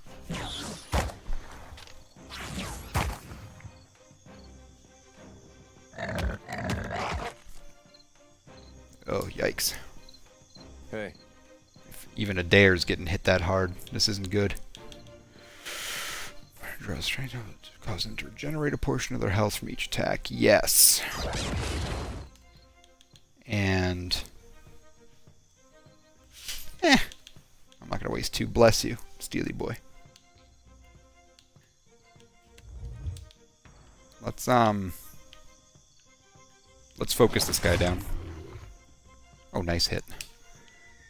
Oh, yikes. Hey. If even Adair's getting hit that hard. This isn't good. Draw strength to cause them to regenerate a portion of their health from each attack. Yes. And... I'm not going to waste 2. Bless you, Steely boy. Let's focus this guy down. Oh, nice hit.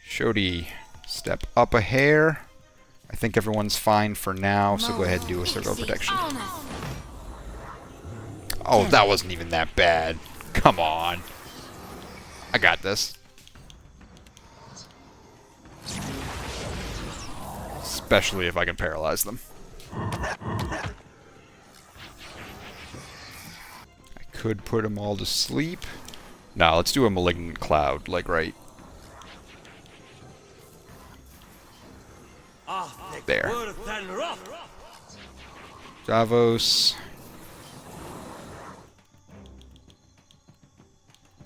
Shodi, step up a hair. I think everyone's fine for now, so go ahead and do a circle of protection. Oh, that wasn't even that bad. Come on. I got this. Especially if I can paralyze them. I could put them all to sleep. No, let's do a malignant cloud, like right there. Davos.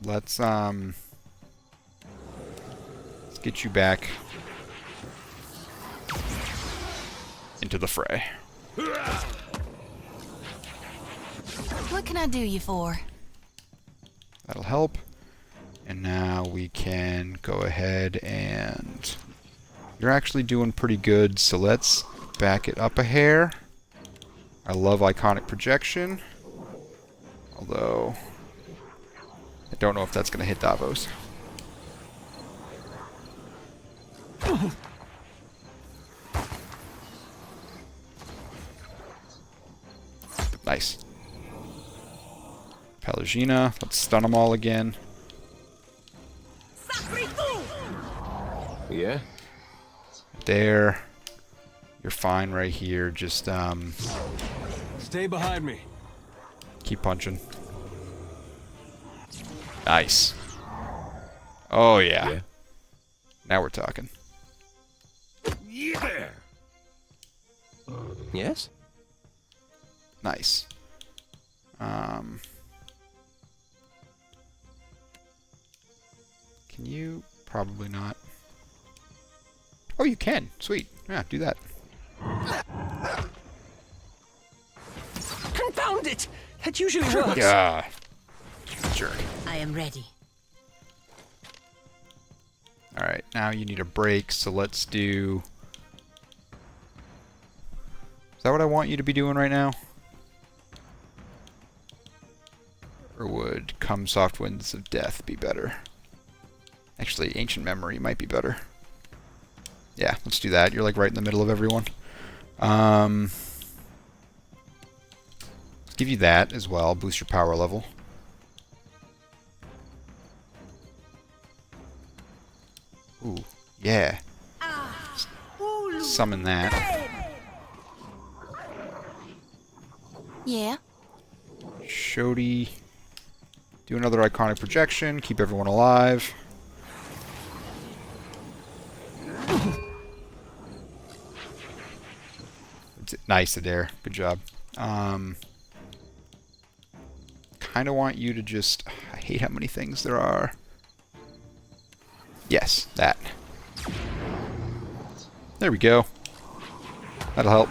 Let's get you back into the fray. What can I do you for? That'll help. And now we can go ahead and... You're actually doing pretty good, so let's back it up a hair. I love iconic projection. Although... I don't know if that's going to hit Davos. Nice. Pelagina, let's stun them all again. Yeah? There. You're fine right here. Just, Stay behind me. keep punching. Nice. Oh, yeah. Now we're talking. Yeah. Yes? Nice. Can you? Probably not. Oh, you can. Sweet. Yeah, do that. Confound it! That usually works. Yeah. Jerk. I am ready. Alright, now you need a break, so let's do... Is that what I want you to be doing right now? Or would Come Soft Winds of Death be better? Actually, Ancient Memory might be better. Yeah, let's do that. You're like right in the middle of everyone. Let's give you that as well. Boost your power level. Ooh, yeah. Summon that. Yeah. Shodi. Do another iconic projection. Keep everyone alive. Nice, Adair. Good job. Kind of want you to just... I hate how many things there are. Yes, that. There we go. That'll help.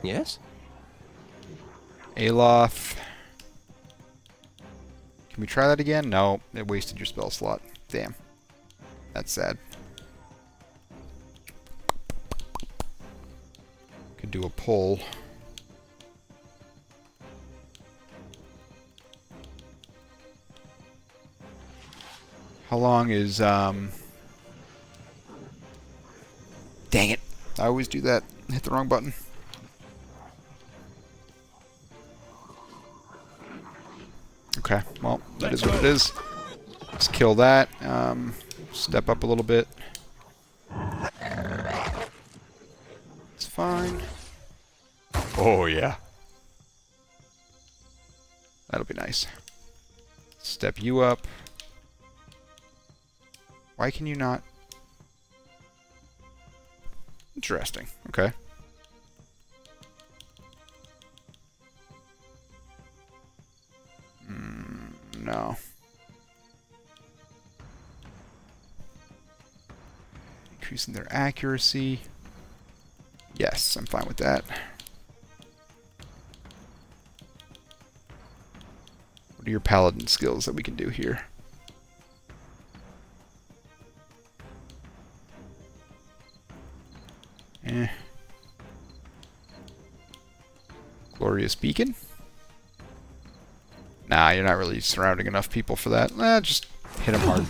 Yes? Aloth. Can we try that again? No, it wasted your spell slot. Damn. That's sad. Could do a pull. How long is, Dang it. I always do that. Hit the wrong button. Okay, well, that is what it is. Let's kill that. Step up a little bit. It's fine. Oh, yeah. That'll be nice. Step you up. Why can you not? Interesting. Okay. No. Increasing their accuracy. Yes, I'm fine with that. What are your paladin skills that we can do here? Glorious Beacon? Nah, you're not really surrounding enough people for that. Just hit them hard.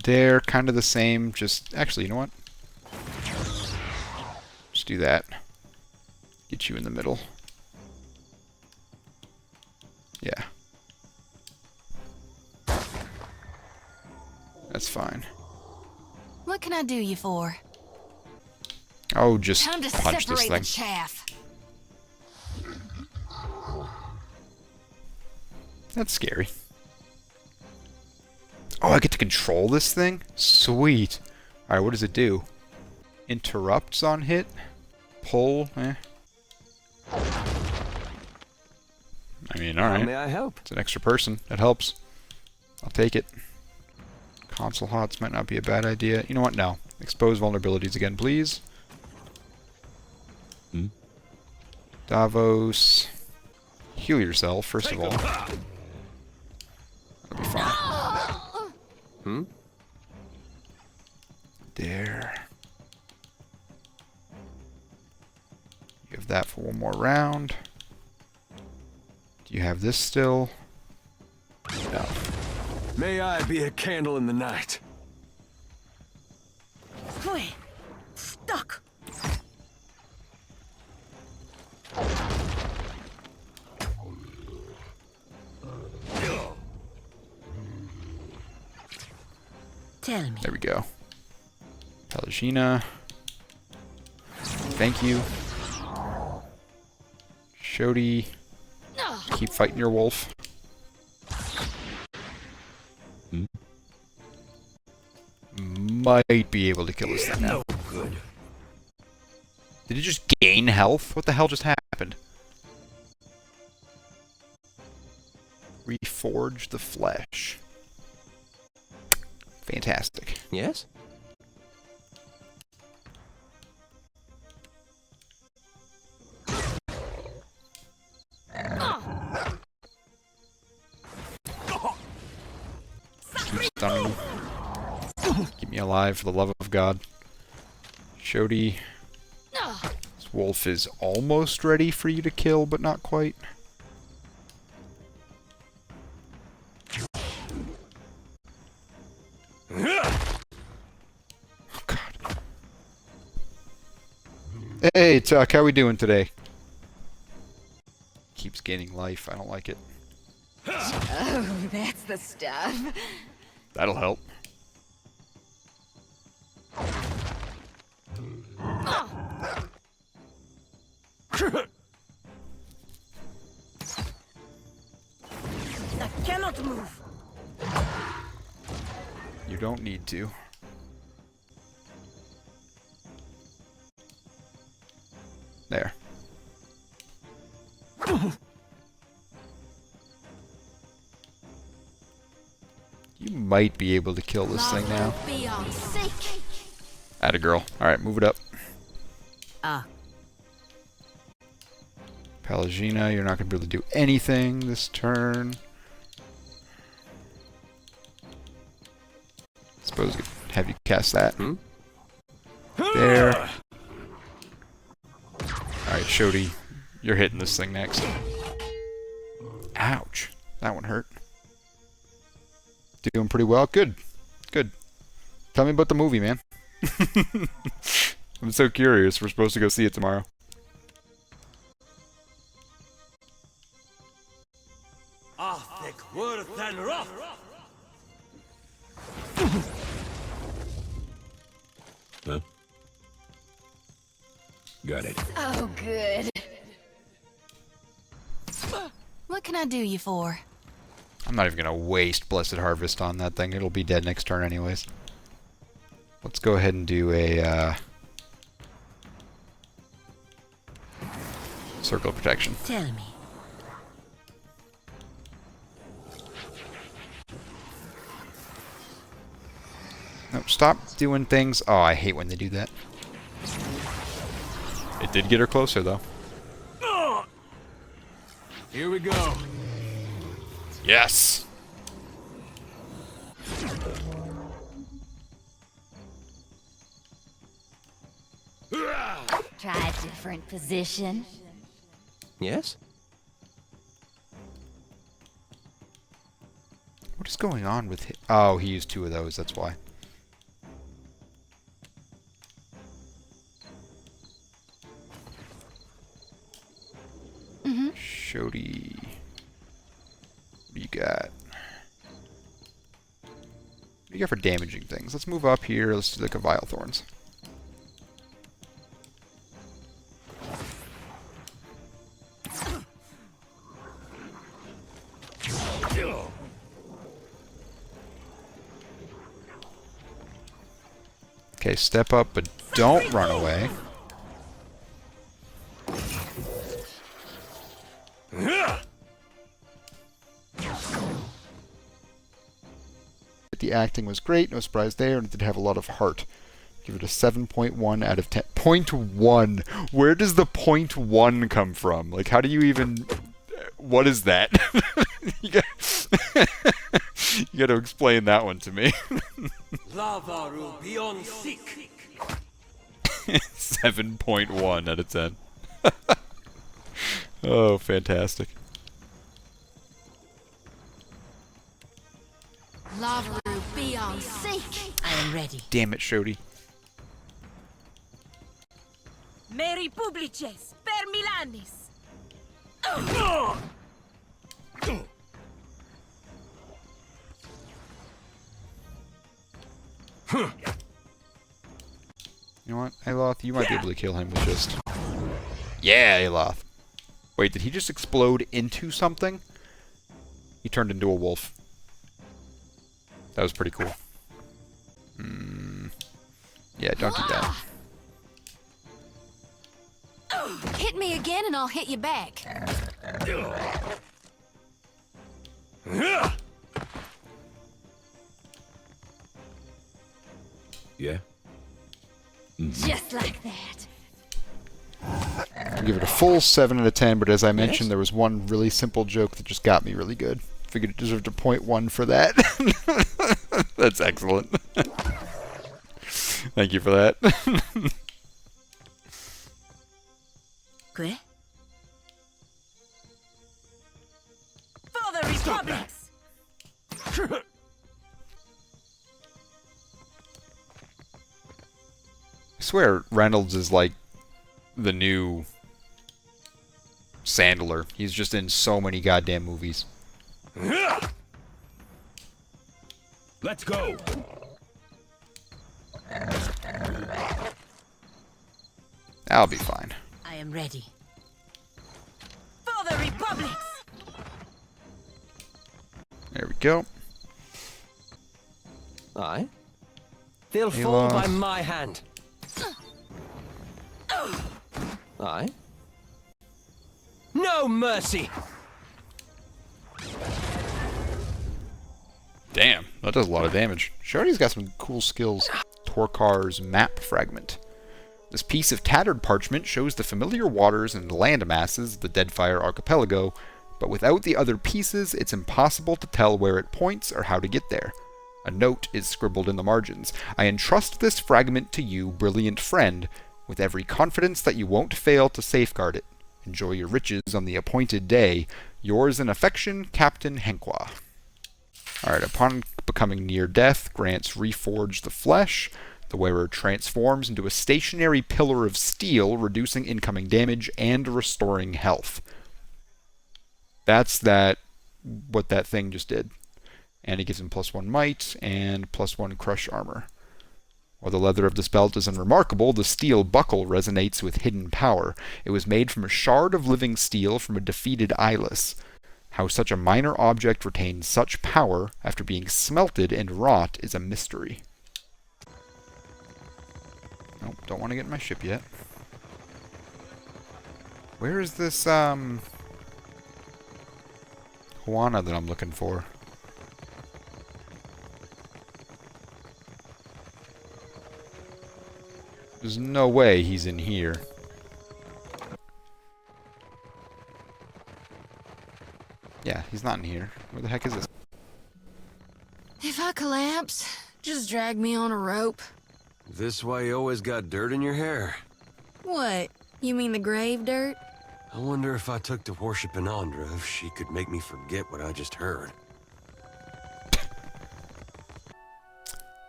They're kind of the same, just... Actually, you know what? Just do that. Get you in the middle. Yeah. That's fine. What can I do you for? Oh, just Time to punch this separate thing. the chaff. That's scary. Oh, I get to control this thing? Sweet. Alright, what does it do? Interrupts on hit? Pull? I mean, alright. May I help? It's an extra person. That helps. I'll take it. Console hots might not be a bad idea. You know what? No. Expose vulnerabilities again, please. Davos. Heal yourself, first of all. That'll be fine. There. You have that for one more round. Do you have this still? No. May I be a candle in the night? Wait. Stuck. Tell me. There we go. Pelagina. Thank you. Shodi. Keep fighting your wolf. Might be able to kill this thing now. Good. Did it just gain health? What the hell just happened? Reforge the flesh. Fantastic. Yes? Keep stunning him. Keep me alive for the love of God. Shodi. This wolf is almost ready for you to kill, but not quite. Oh, God. Hey, Tuck, how we doing today? Keeps gaining life. I don't like it. Oh, that's the stuff. That'll help. I cannot move. You don't need to. There. You might be able to kill this thing now. Atta girl. Alright, move it up. Pelagina, you're not going to be able to do anything this turn. Suppose I could have you cast that. There. Alright, Shodi, you're hitting this thing next. Ouch. That one hurt. Doing pretty well. Good. Good. Tell me about the movie, man. I'm so curious. We're supposed to go see it tomorrow. Huh? Got it. Oh, good. What can I do you for? I'm not even going to waste Blessed Harvest on that thing. It'll be dead next turn anyways. Let's go ahead and do a Circle of Protection. Tell me. Nope, stop doing things. Oh, I hate when they do that. It did get her closer, though. Here we go. Yes! Try a different position. Yes? What is going on with him? Oh, he used 2 of those, that's why. Shody. What do you got? What do you got for damaging things? Let's move up here. Let's do the Vile Thorns. Okay, step up, but don't run away. The acting was great, no surprise there, and it did have a lot of heart. Give it a 7.1 out of 10. 0.1? Where does the 0.1 come from? Like, how do you even... What is that? you got to explain that one to me. 7.1 out of 10. Oh, fantastic. Lavaru, be on seek. I am ready. Damn it, Shody. Meri publices, per Milanis. You know what, Aloth, you might be able to kill him with just... Yeah, Aloth. Wait, did he just explode into something? He turned into a wolf. That was pretty cool. Yeah, don't do that. Hit me again and I'll hit you back. Yeah? Just like that. I'll give it a full 7 out of 10, but as I mentioned, there was one really simple joke that just got me really good. Figured it deserved a 0.1 for that. That's excellent. Thank you for that. Que? For the Republics! I swear Reynolds is like the new Sandler. He's just in so many goddamn movies. Let's go. I'll be fine. I am ready. For the Republics! There we go. Aye. They'll Hey, fall love. by my hand. Aye. No mercy! Damn, that does a lot of damage. Shody's got some cool skills. Torkar's Map Fragment. This piece of tattered parchment shows the familiar waters and land masses of the Deadfire archipelago, but without the other pieces, it's impossible to tell where it points or how to get there. A note is scribbled in the margins. I entrust this fragment to you, brilliant friend, with every confidence that you won't fail to safeguard it. Enjoy your riches on the appointed day. Yours in affection, Captain Henqua. Alright, upon becoming near death, grants Reforge the Flesh. The wearer transforms into a stationary pillar of steel, reducing incoming damage and restoring health. That's what that thing just did. And it gives him +1 might and +1 crush armor. While the leather of this belt is unremarkable, the steel buckle resonates with hidden power. It was made from a shard of living steel from a defeated eyeless. How such a minor object retains such power after being smelted and wrought is a mystery. Nope, don't want to get in my ship yet. Where is this, Juana that I'm looking for? There's no way he's in here. Yeah, he's not in here. Where the heck is this? If I collapse, just drag me on a rope. This why you always got dirt in your hair? What? You mean the grave dirt? I wonder if I took to worshiping Andra, if she could make me forget what I just heard.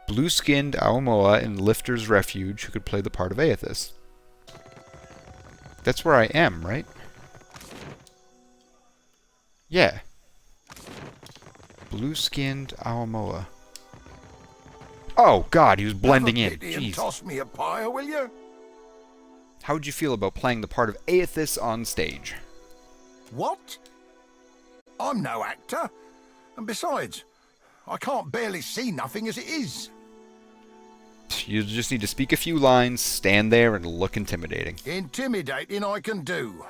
Blue-skinned Aomoa in Lifter's Refuge who could play the part of Aethys. That's where I am, right? Yeah. Blue-skinned Aomoa. Oh, God, he was blending in. Jeez. Toss me a pie, will you? How would you feel about playing the part of Aethys on stage? What? I'm no actor. And besides, I can't barely see nothing as it is. You just need to speak a few lines, stand there, and look intimidating. Intimidating I can do.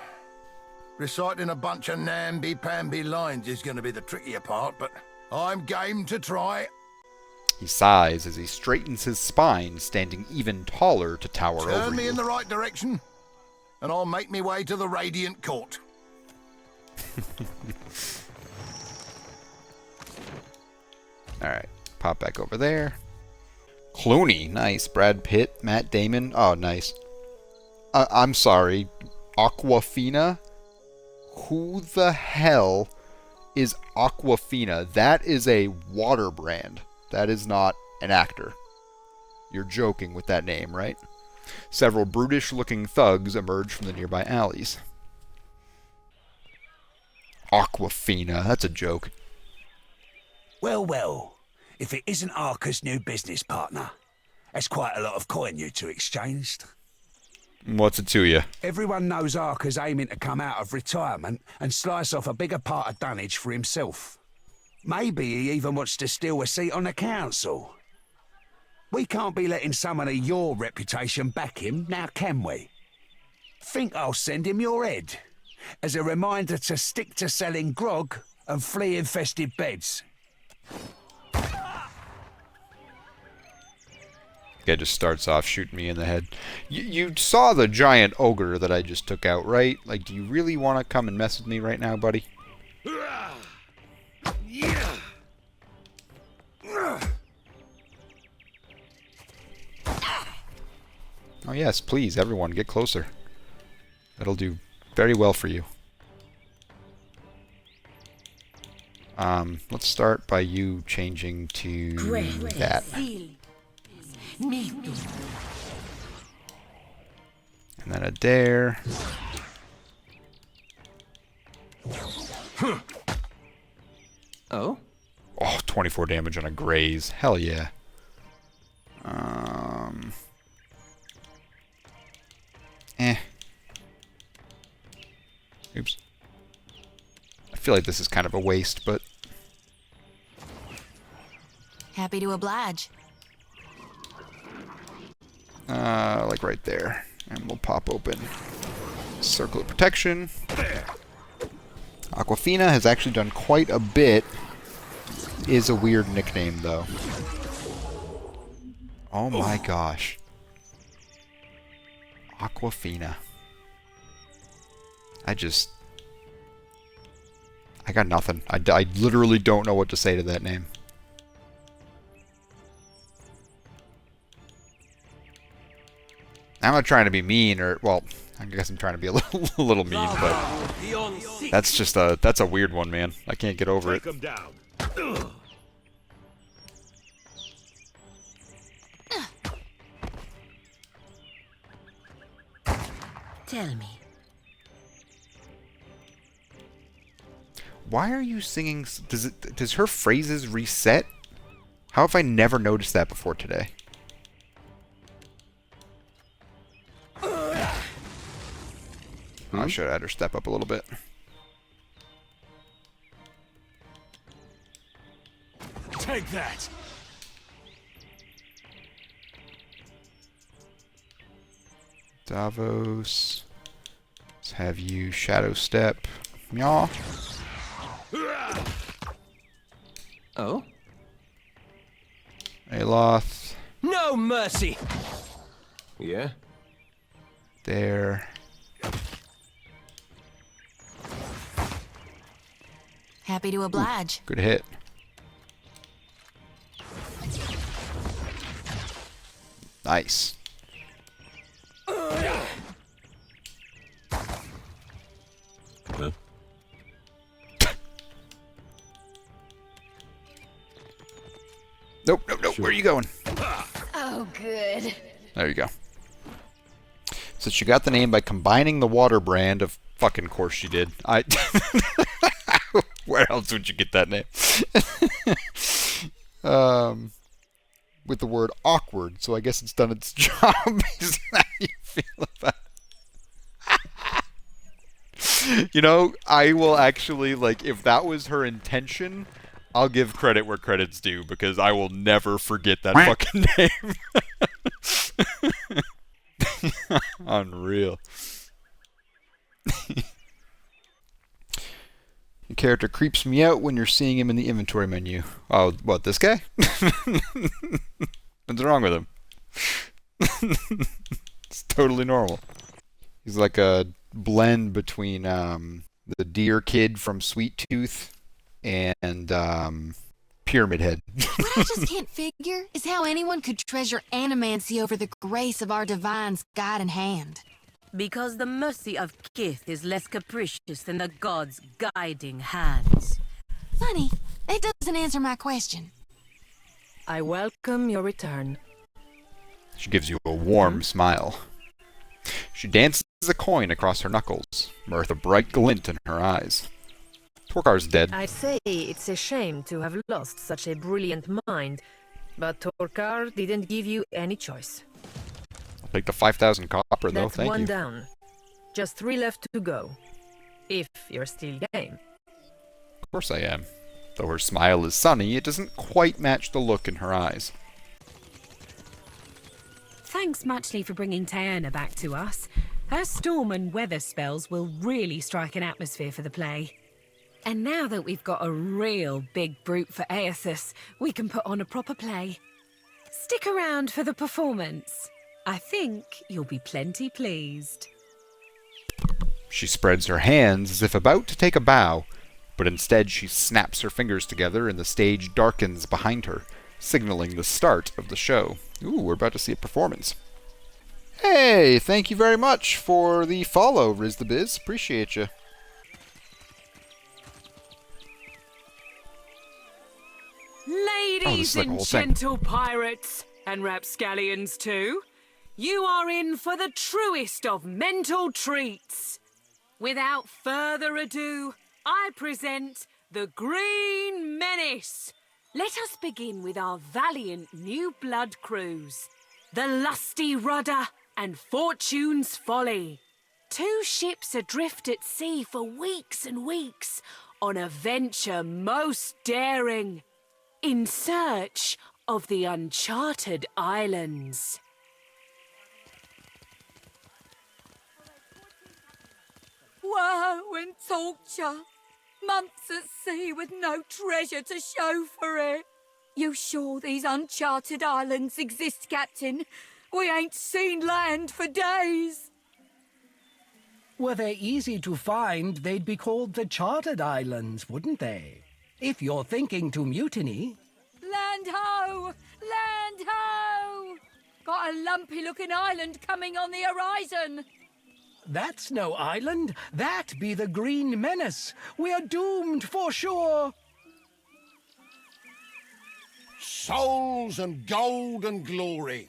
Reciting a bunch of namby-pamby lines is going to be the trickier part, but I'm game to try. He sighs as he straightens his spine, standing even taller to tower over you. Turn me in the right direction, and I'll make me way to the Radiant Court. Alright, pop back over there. Clooney, nice. Brad Pitt, Matt Damon, oh, nice. I'm sorry, Aquafina? Who the hell is Aquafina? That is a water brand. That is not an actor. You're joking with that name, right? Several brutish-looking thugs emerge from the nearby alleys. Aquafina, that's a joke. Well, well. If it isn't Arca's new business partner, that's quite a lot of coin you two exchanged. What's it to you? Everyone knows Arca's aiming to come out of retirement and slice off a bigger part of Dunnage for himself. Maybe he even wants to steal a seat on the council. We can't be letting someone of your reputation back him, now can we? Think I'll send him your head, as a reminder to stick to selling grog and flea-infested beds. Guy just starts off shooting me in the head. You saw the giant ogre that I just took out, right? Like, do you really want to come and mess with me right now, buddy? Oh yes, please, everyone, get closer. That'll do very well for you. Let's start by you changing to that. And then a dare. Oh? Oh, 24 damage on a graze. Hell yeah. Oops. I feel like this is kind of a waste, but... Happy to oblige. Like right there. And we'll pop open Circle of Protection. Aquafina has actually done quite a bit. Is a weird nickname, though. Oh my gosh. Aquafina. I got nothing. I literally don't know what to say to that name. I'm not trying to be mean, or, well, I guess I'm trying to be a little mean, but that's just that's a weird one, man. I can't get over it. Tell me. Why are you singing? Does her phrases reset? How have I never noticed that before today? I should have had her step up a little bit. Take that! Davos. Let's have you shadow step. Meow. Oh? Aloth. No mercy! Yeah? There. Happy to oblige. Good hit. Nice. Huh? Nope, nope, nope. Sure. Where are you going? Oh, good. There you go. So she got the name by combining the water brand of fucking course she did. Where else would you get that name? With the word awkward, so I guess it's done its job. Is that how you feel about it? You know, I will actually, like, if that was her intention, I'll give credit where credit's due, because I will never forget that fucking name. Unreal. Your character creeps me out when you're seeing him in the inventory menu. Oh, what, this guy? What's wrong with him? It's totally normal. He's like a blend between the deer kid from Sweet Tooth and Pyramid Head. What I just can't figure is how anyone could treasure animancy over the grace of our divine's guiding hand. Because the mercy of Kith is less capricious than the gods' guiding hands. Funny, that doesn't answer my question. I welcome your return. She gives you a warm smile. She dances a coin across her knuckles, mirth a bright glint in her eyes. Torkar's dead. I'd say it's a shame to have lost such a brilliant mind, but Torkar didn't give you any choice. I'll take the 5,000 copper, though, That's thank one you. down. Just 3 left to go. If you're still game. Of course I am. Though her smile is sunny, it doesn't quite match the look in her eyes. Thanks muchly for bringing Taerna back to us. Her storm and weather spells will really strike an atmosphere for the play. And now that we've got a real big brute for Aethys, we can put on a proper play. Stick around for the performance. I think you'll be plenty pleased. She spreads her hands as if about to take a bow, but instead she snaps her fingers together and the stage darkens behind her, signaling the start of the show. Ooh, we're about to see a performance. Hey, thank you very much for the follow, Riz the Biz. Appreciate you. Ladies like and gentle pirates, and rapscallions too, you are in for the truest of mental treats. Without further ado, I present the Green Menace. Let us begin with our valiant new blood crews, the Lusty Rudder and Fortune's Folly. 2 ships adrift at sea for weeks and weeks on a venture most daring, in search of the uncharted islands. Woe and torture. Months at sea with no treasure to show for it. You sure these uncharted islands exist, Captain? We ain't seen land for days. Were they easy to find, they'd be called the Chartered Islands, wouldn't they? If you're thinking to mutiny... Land ho! Land ho! Got a lumpy-looking island coming on the horizon. That's no island. That be the Green Menace. We are doomed for sure. Souls and gold and glory.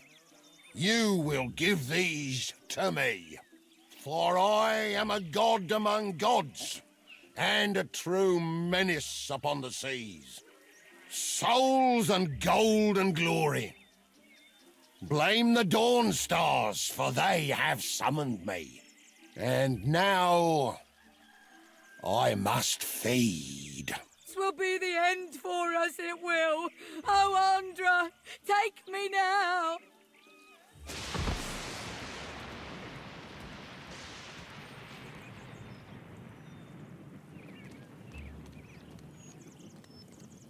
You will give these to me. For I am a god among gods, and a true menace upon the seas. Souls and gold and glory. Blame the dawn stars, for they have summoned me. And now I must feed. 'Twill be the end for us, it will. Oh, Andra, take me now.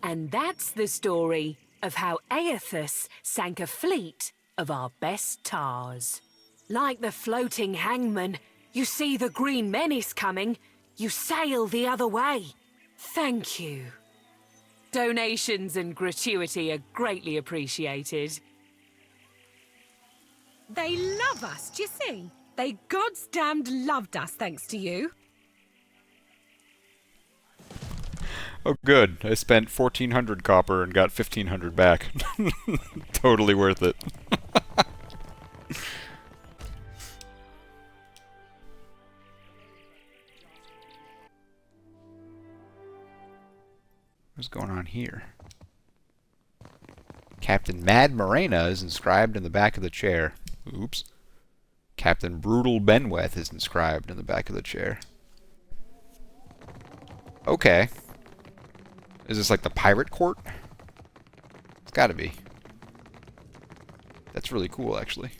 And that's the story of how Aethys sank a fleet of our best tars. Like the floating hangman, you see the green menace coming, you sail the other way. Thank you. Donations and gratuity are greatly appreciated. They love us, do you see? They God's damned loved us thanks to you. Oh, good. I spent 1,400 copper and got 1,500 back. Totally worth it. What's going on here? Captain Mad Morena is inscribed in the back of the chair. Oops. Captain Brutal Benweth is inscribed in the back of the chair. Okay. Is this like the pirate court? It's gotta be. That's really cool, actually.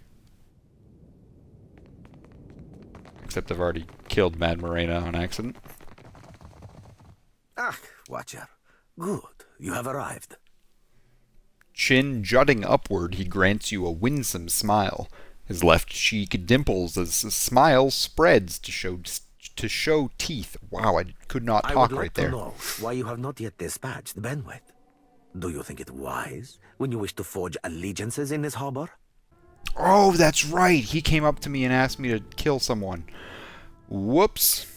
Except I've already killed Mad Morena on accident. Ah, Watcher. Good. You have arrived. Chin jutting upward, he grants you a winsome smile. His left cheek dimples as the smile spreads to show teeth. Wow, I could not talk right there. I would like to know why you have not yet dispatched Benweth. Do you think it wise when you wish to forge allegiances in this harbor? Oh, that's right. He came up to me and asked me to kill someone. Whoops.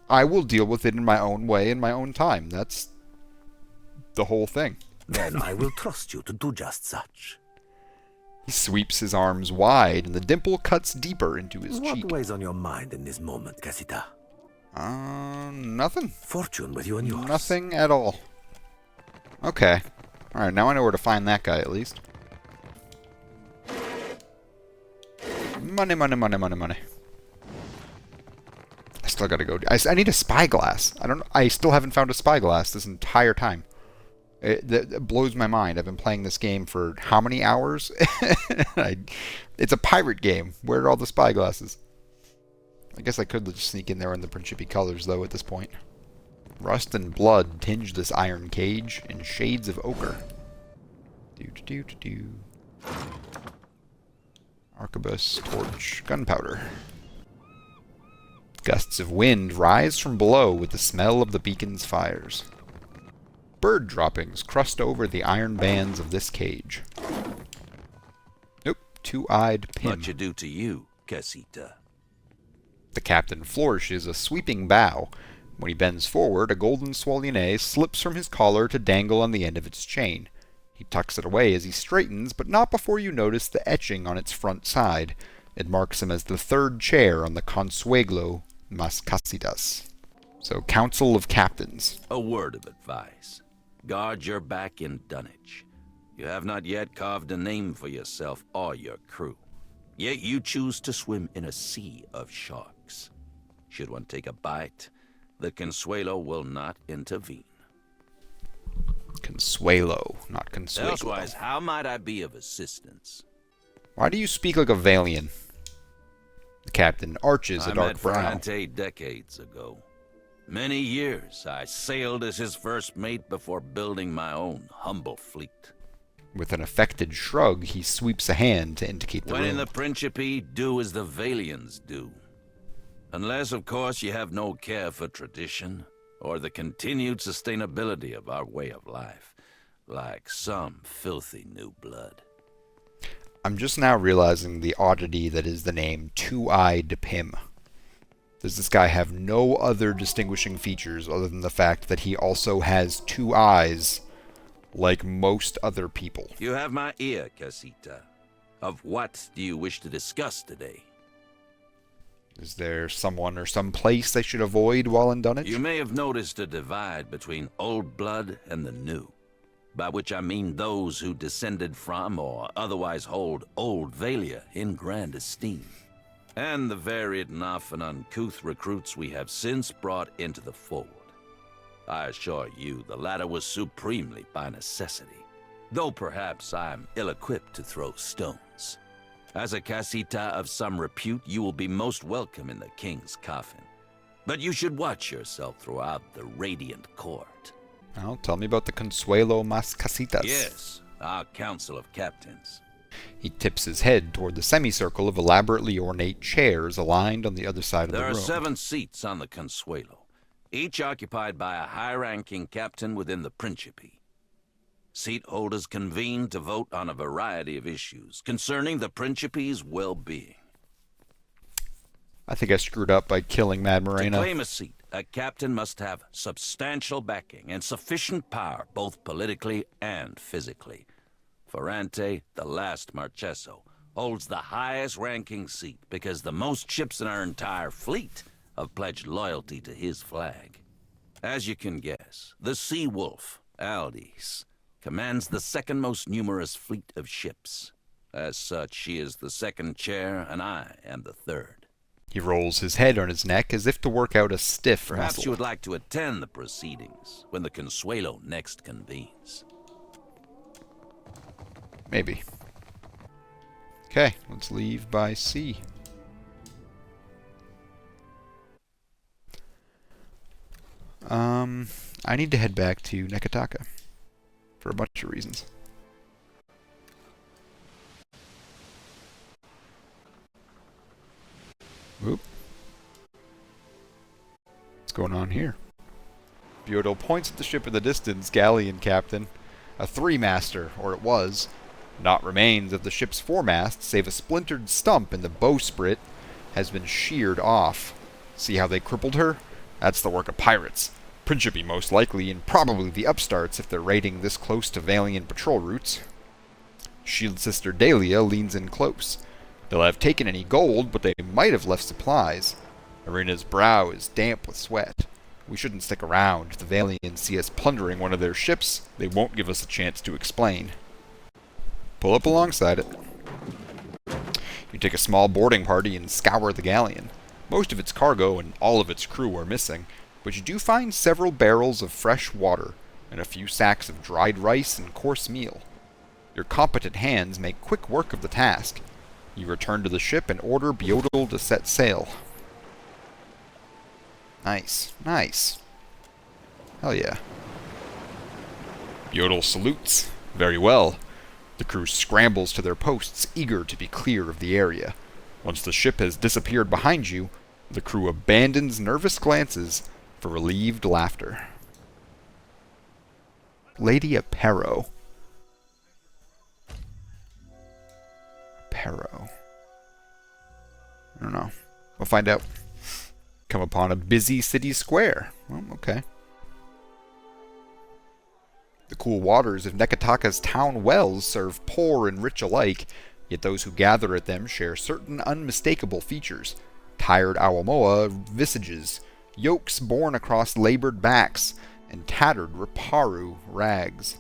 I will deal with it in my own way, in my own time. That's the whole thing. Then I will trust you to do just such. He sweeps his arms wide, and the dimple cuts deeper into his cheek. What weighs on your mind in this moment, Casita? Nothing. Fortune with you and yours. Nothing at all. Okay. Alright, now I know where to find that guy, at least. Money, money, money, money, money. I still gotta go. I need a spyglass. I still haven't found a spyglass this entire time. It blows my mind. I've been playing this game for how many hours? It's a pirate game. Where are all the spyglasses? I guess I could just sneak in there in the Principi colors, though, at this point. Rust and blood tinge this iron cage in shades of ochre. Do-do-do-do-do. Arquebus, torch, gunpowder. Gusts of wind rise from below with the smell of the beacon's fires. Bird droppings crust over the iron bands of this cage. Nope, two-eyed Pim. Much ado to you, Casita. The captain flourishes a sweeping bow. When he bends forward, a golden swallonet slips from his collar to dangle on the end of its chain. He tucks it away as he straightens, but not before you notice the etching on its front side. It marks him as the third chair on the Consueglo Mas Casitas. So, Council of Captains. A word of advice. Guard your back in Dunnage. You have not yet carved a name for yourself or your crew. Yet you choose to swim in a sea of sharks. Should one take a bite, the Consuelo will not intervene. Consuelo, not Consuelo. Elsewise, how might I be of assistance? Why do you speak like a Valian? The captain arches a dark brow. I met Ferrante decades ago. Many years I sailed as his first mate before building my own humble fleet. With an affected shrug, he sweeps a hand to indicate the room. When in the Principe, do as the Valians do. Unless, of course, you have no care for tradition or the continued sustainability of our way of life, like some filthy new blood. I'm just now realizing the oddity that is the name Two-Eyed Pim. Does this guy have no other distinguishing features other than the fact that he also has two eyes, like most other people? You have my ear, Casita. Of what do you wish to discuss today? Is there someone or some place they should avoid while in Dunnage? You may have noticed a divide between old blood and the new, by which I mean those who descended from or otherwise hold old Valia in grand esteem, and the varied and often uncouth recruits we have since brought into the fold. I assure you the latter was supremely by necessity, though perhaps I am ill-equipped to throw stones. As a casita of some repute, you will be most welcome in the king's coffin. But you should watch yourself throughout the radiant court. Well, tell me about the Consuelo Mas Casitas. Yes, our council of captains. He tips his head toward the semicircle of elaborately ornate chairs aligned on the other side of the room. There are 7 seats on the Consuelo, each occupied by a high-ranking captain within the Principe. Seat holders convene to vote on a variety of issues concerning the Principe's well-being. I think I screwed up by killing Mad Morena. To claim a seat, a captain must have substantial backing and sufficient power, both politically and physically. Ferrante, the last Marcheso, holds the highest-ranking seat because the most ships in our entire fleet have pledged loyalty to his flag. As you can guess, the Sea Wolf, Aldis, commands the second most numerous fleet of ships. As such, she is the second chair, and I am the third. He rolls his head on his neck as if to work out a stiff Perhaps muscle. you would like to attend the proceedings when the Consuelo next convenes. Maybe. Okay, let's leave by sea. I need to head back to Neketaka for a bunch of reasons. Whoop. What's going on here? Bjordo points at the ship in the distance, galleon captain. A 3-master, or it was. Naught remains of the ship's foremast, save a splintered stump in the bowsprit has been sheared off. See how they crippled her? That's the work of pirates. Principe most likely, and probably the upstarts if they're raiding this close to Valiant patrol routes. Shield Sister Dahlia leans in close. They'll have taken any gold, but they might have left supplies. Arena's brow is damp with sweat. We shouldn't stick around. If the Valiants see us plundering one of their ships, they won't give us a chance to explain. Pull up alongside it. You take a small boarding party and scour the galleon. Most of its cargo and all of its crew are missing, but you do find several barrels of fresh water and a few sacks of dried rice and coarse meal. Your competent hands make quick work of the task. You return to the ship and order Bjodel to set sail. Nice, nice. Hell yeah. Bjodel salutes. Very well. The crew scrambles to their posts, eager to be clear of the area. Once the ship has disappeared behind you, the crew abandons nervous glances for relieved laughter. Lady Apero. Apero. I don't know. We'll find out. Come upon a busy city square. Well, okay. The cool waters of Neketaka's town wells serve poor and rich alike, yet those who gather at them share certain unmistakable features. Tired Awamoa visages, yokes borne across labored backs, and tattered Raparu rags.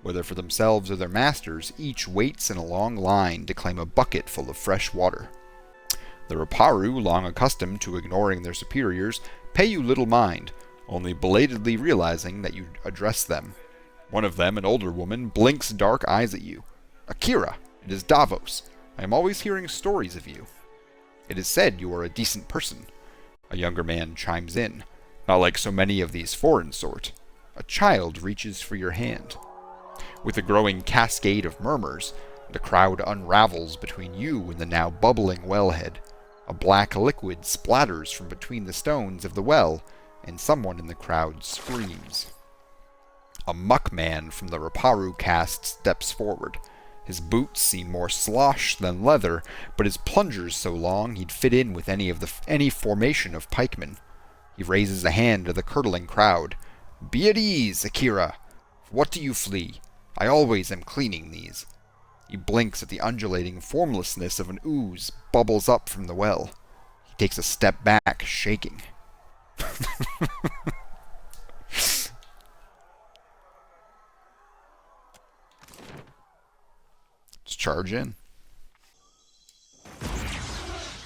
Whether for themselves or their masters, each waits in a long line to claim a bucket full of fresh water. The Raparu, long accustomed to ignoring their superiors, pay you little mind, only belatedly realizing that you address them. One of them, an older woman, blinks dark eyes at you. Akira, it is Davos. I am always hearing stories of you. It is said you are a decent person. A younger man chimes in. Not like so many of these foreign sort. A child reaches for your hand. With a growing cascade of murmurs, the crowd unravels between you and the now bubbling wellhead. A black liquid splatters from between the stones of the well, and someone in the crowd screams. A muckman from the Raparu caste steps forward. His boots seem more slosh than leather, but his plunger's so long he'd fit in with any formation of pikemen. He raises a hand to the curdling crowd. Be at ease, Akira. For what do you flee? I always am cleaning these. He blinks at the undulating formlessness of an ooze bubbles up from the well. He takes a step back, shaking. Let's charge in.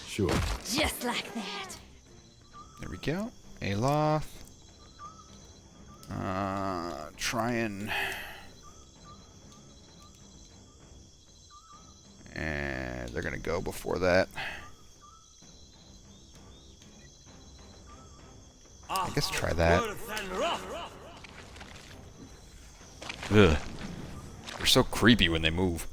Sure. Just like that. There we go. Aloth. Try and they're gonna go before that. I guess try that. Ugh. They're so creepy when they move.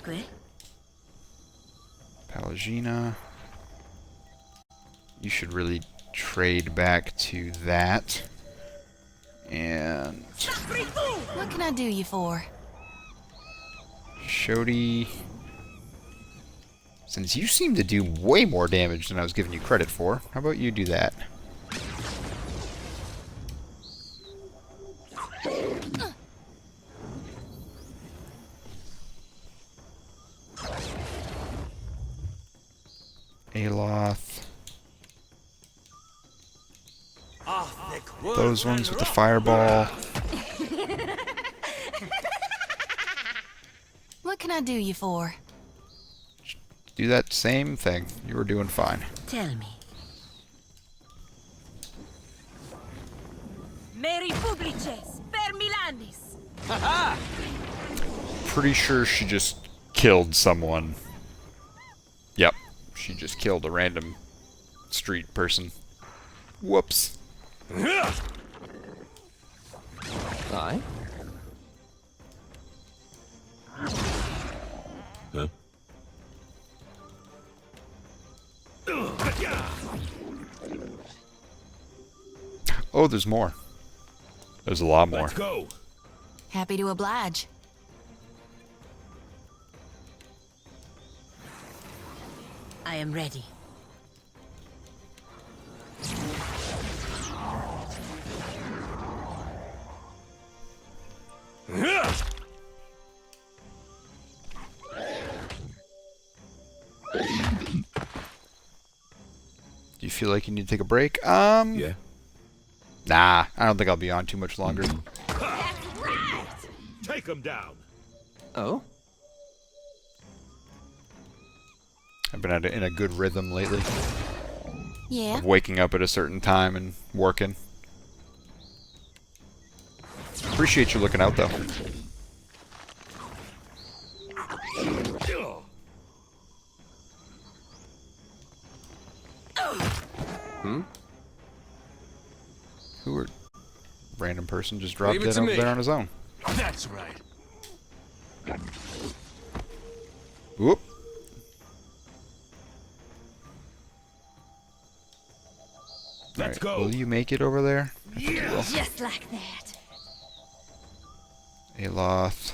Good. Palagina. You should really trade back to that. And What can I do you for? Shodi. Since you seem to do way more damage than I was giving you credit for, how about you do that? Aloth. Those ones with the fireball. What can I do you for? Do that same thing. You were doing fine. Tell me. Meri publices, per Milanis. Pretty sure she just killed someone. Yep. She just killed a random street person. Whoops. Aye. Huh? Oh, there's more. There's a lot more. Let's go. Happy to oblige. I am ready. Do you feel like you need to take a break? Yeah. Nah, I don't think I'll be on too much longer. Take him down. Oh? I've been in a good rhythm lately. Yeah. Of waking up at a certain time and working. Appreciate you looking out, though. Hmm? Who are... Random person just dropped Leave it in to over me. there on his own. That's right. Whoop. Let's Alright, go. will you make it over there? I think you will. Just like that. Aloth.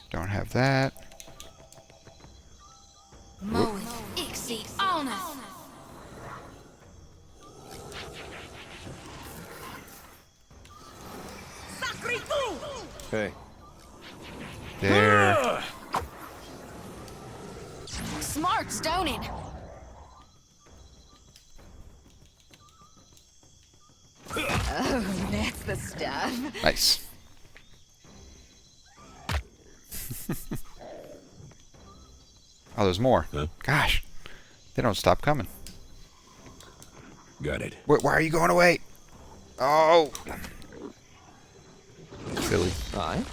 Don't have that. Moeth, Ixie, Honor. Hey. There. Smart stoning. Oh, that's the stuff. Nice. Oh, there's more. Huh? Gosh. They don't stop coming. Got it. Why are you going away? Oh. Silly. Aye.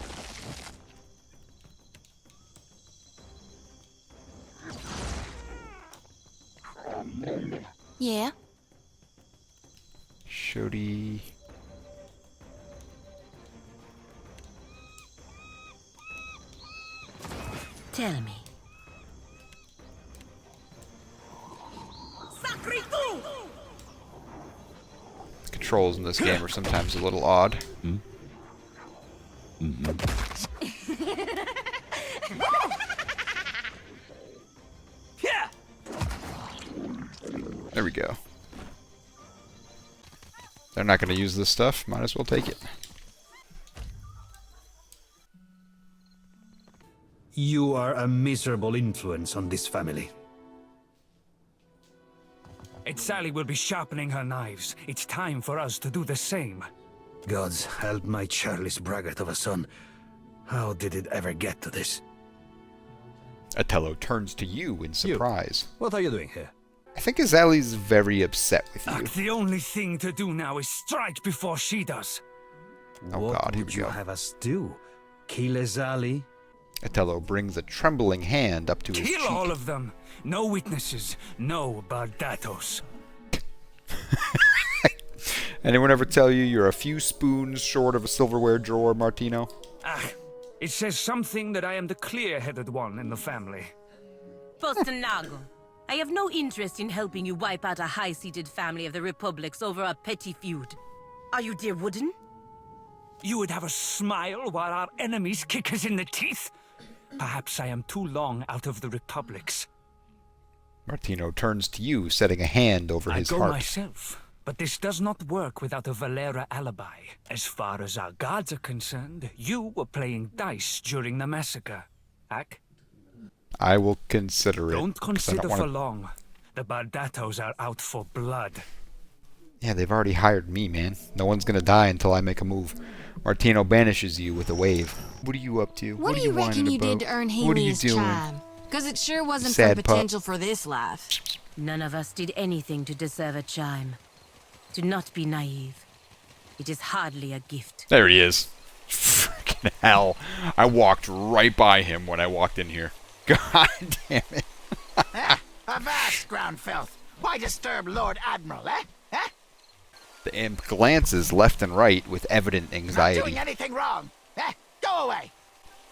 Yeah. Shodi. Tell me. The controls in this game are sometimes a little odd. Hmm? Mm-hmm. There we go. They're not going to use this stuff. Might as well take it. You are a miserable influence on this family. Sally will be sharpening her knives. It's time for us to do the same. Gods help my churlish braggart of a son. How did it ever get to this? Atello turns to you in surprise. What are you doing here? I think Azali's very upset with you. The only thing to do now is strike before she does. Oh what God, here would we you go. have us do? Kill Azali? Atello brings a trembling hand up to his cheek. Kill all of them. No witnesses. No bardatos. Anyone ever tell you you're a few spoons short of a silverware drawer, Martino? It says something that I am the clear-headed one in the family. Postanago, I have no interest in helping you wipe out a high-seated family of the Republics over a petty feud. Are you dear wooden? You would have a smile while our enemies kick us in the teeth? Perhaps I am too long out of the Republics. Martino turns to you, setting a hand over his I go heart. myself, but this does not work without a Valera alibi. As far as our guards are concerned, you were playing dice during the massacre. Ak? I will consider it. Don't consider don't wanna... for long. The Bardatos are out for blood. Yeah, they've already hired me, man. No one's gonna die until I make a move. Martino banishes you with a wave. What are you up to? What do you reckon you did to earn Helios chime? Because it sure wasn't for potential for this life. None of us did anything to deserve a chime. Do not be naive. It is hardly a gift. There he is. Freaking hell. I walked right by him when I walked in here. God damn it. Avast, ground filth. Why disturb Lord Admiral, eh? The imp glances left and right with evident Not anxiety. doing anything wrong. Go away.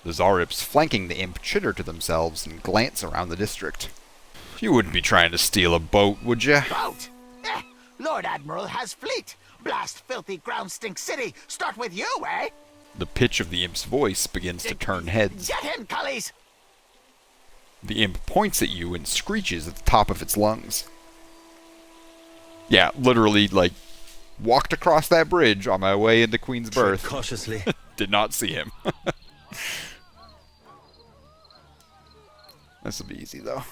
The Zarips flanking the imp chitter to themselves and glance around the district. You wouldn't be trying to steal a boat, would you? Boat? Lord Admiral has fleet. Blast filthy ground stink city. Start with you, eh? The pitch of the imp's voice begins to turn heads. Get in, cullies. The imp points at you and screeches at the top of its lungs. Yeah, literally, like, walked across that bridge on my way into Queen's Berth. Cautiously. Did not see him. This will be easy, though.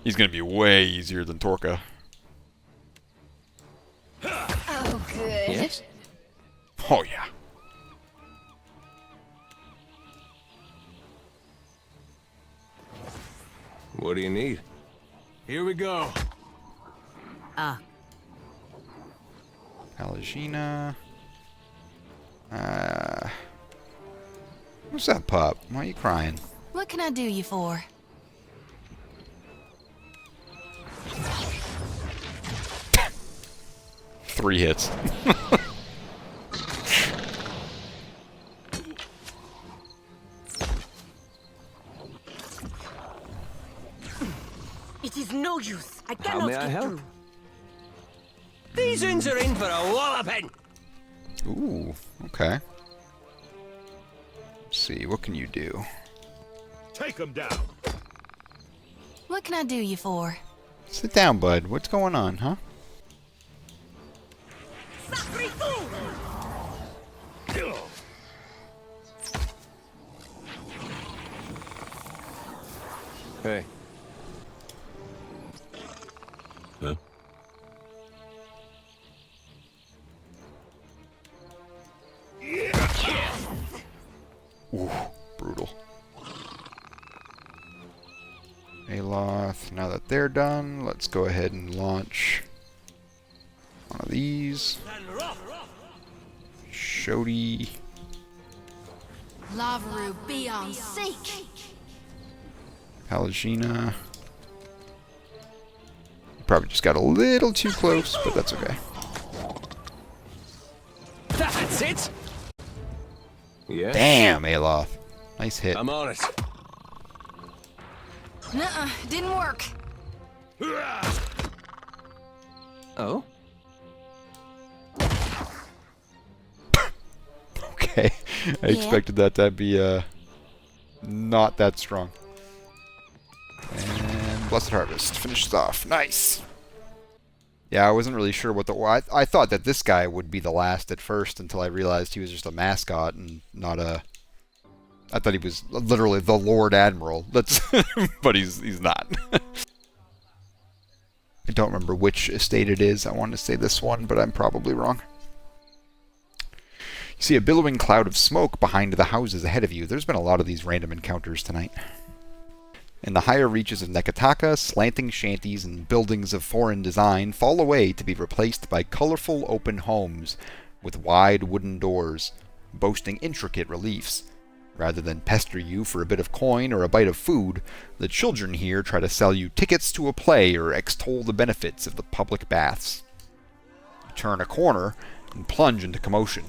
He's going to be way easier than Torka. Oh, good. Yes? Oh, yeah. What do you need? Here we go. Alagina. What's that, pup? Why are you crying? What can I do you for? Three hits. It is no use. I How cannot may I get help? through. These uns are in for a walloping. Ooh, okay. Let's see, what can you do? Take them down. What can I do you for? Sit down, bud. What's going on, huh? Hey. Huh? Ooh, brutal. Aloth, now that they're done, let's go ahead and launch one of these. Shodi. Lavaru, be on seek. Palagina. Probably just got a little too close, but that's okay. That's it. Yeah. Damn, Aloth. Nice hit. I'm on it. Nuh-uh, didn't work. Oh? Okay. I expected that to be, not that strong. And Blessed Harvest finishes off. Nice. Yeah, I wasn't really sure what I thought that this guy would be the last at first until I realized he was just a mascot and not a... I thought he was literally the Lord Admiral. That's but he's not. I don't remember which estate it is. I want to say this one, but I'm probably wrong. You see a billowing cloud of smoke behind the houses ahead of you. There's been a lot of these random encounters tonight. In the higher reaches of Neketaka, slanting shanties and buildings of foreign design fall away to be replaced by colorful open homes with wide wooden doors, boasting intricate reliefs. Rather than pester you for a bit of coin or a bite of food, the children here try to sell you tickets to a play or extol the benefits of the public baths. You turn a corner and plunge into commotion.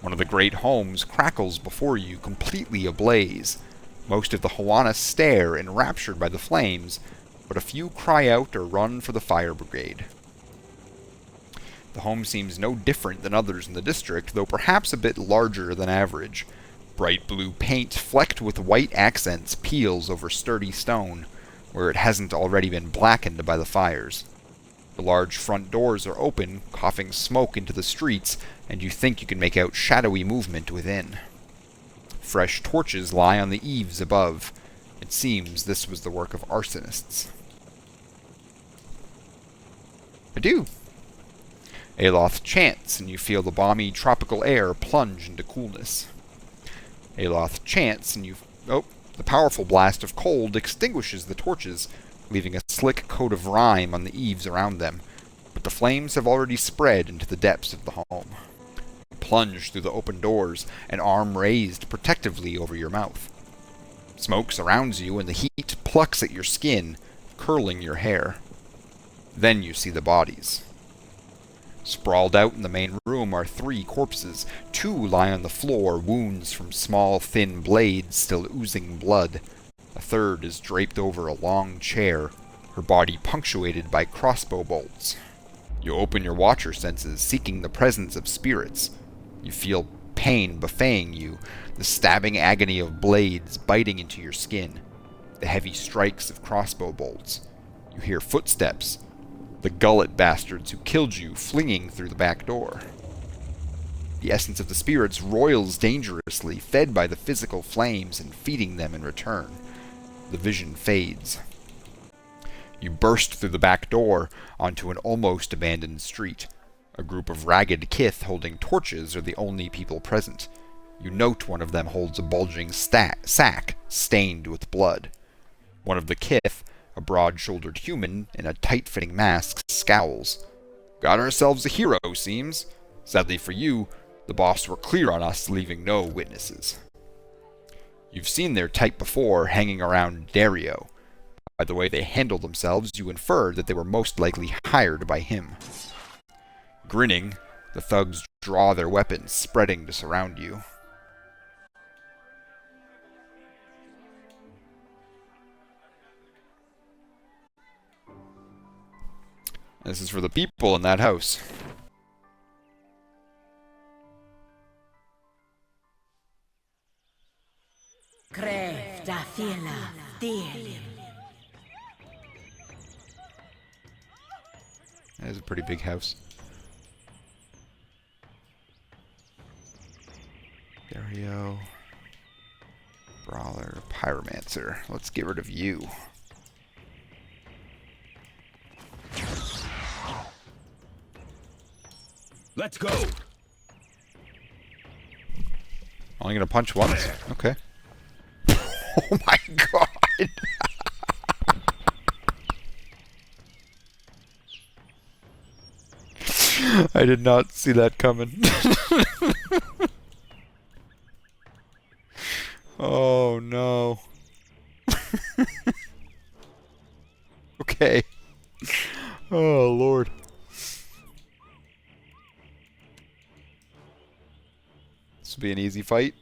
One of the great homes crackles before you, completely ablaze. Most of the Hawana stare, enraptured by the flames, but a few cry out or run for the fire brigade. The home seems no different than others in the district, though perhaps a bit larger than average. Bright blue paint, flecked with white accents, peels over sturdy stone, where it hasn't already been blackened by the fires. The large front doors are open, coughing smoke into the streets, and you think you can make out shadowy movement within. Fresh torches lie on the eaves above. It seems this was the work of arsonists. I do. Aloth chants, and you feel the balmy tropical air plunge into coolness. Aloth chants, and the powerful blast of cold extinguishes the torches, leaving a slick coat of rime on the eaves around them, but the flames have already spread into the depths of the home. You plunge through the open doors, an arm raised protectively over your mouth. Smoke surrounds you, and the heat plucks at your skin, curling your hair. Then you see the bodies. Sprawled out in the main room are 3 corpses. 2 lie on the floor, wounds from small, thin blades still oozing blood. A third is draped over a long chair, her body punctuated by crossbow bolts. You open your watcher senses, seeking the presence of spirits. You feel pain buffeting you, the stabbing agony of blades biting into your skin, the heavy strikes of crossbow bolts. You hear footsteps. The gullet bastards who killed you flinging through the back door. The essence of the spirits roils dangerously, fed by the physical flames and feeding them in return. The vision fades. You burst through the back door onto an almost abandoned street. A group of ragged kith holding torches are the only people present. You note one of them holds a bulging sack stained with blood. One of the kith, a broad-shouldered human in a tight-fitting mask, scowls. Got ourselves a hero, seems. Sadly for you, the boss were clear on us, leaving no witnesses. You've seen their type before, hanging around Dario. By the way they handle themselves, you infer that they were most likely hired by him. Grinning, the thugs draw their weapons, spreading to surround you. This is for the people in that house. That is a pretty big house. Dario. Brawler. Pyromancer. Let's get rid of you. Let's go. Only gonna punch once? Okay. Oh my god! I did not see that coming. Oh no. Okay. Oh lord. This will be an easy fight.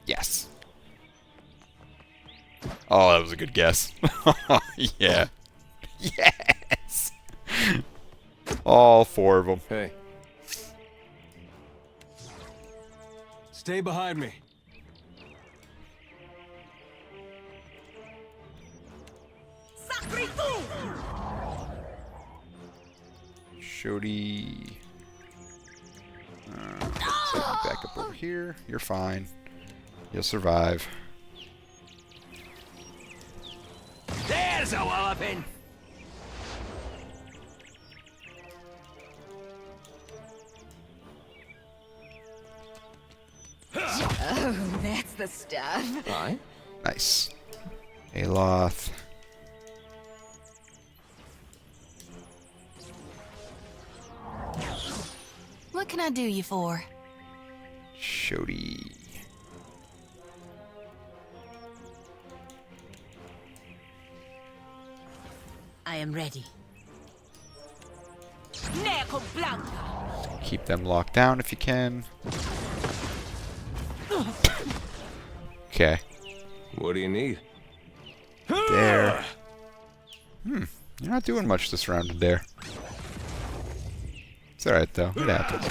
Yes. Oh, that was a good guess. Yeah. Yes. All 4 of them. Hey. Stay behind me. Shody. Back up over here. You're fine. You'll survive. There's a walloping! Oh, that's the stuff. Aye. Nice. Aloth. What can I do you for? Shody. I am ready. Keep them locked down if you can. Okay. What do you need? There. You're not doing much this round of Dare. It's alright though. It happens.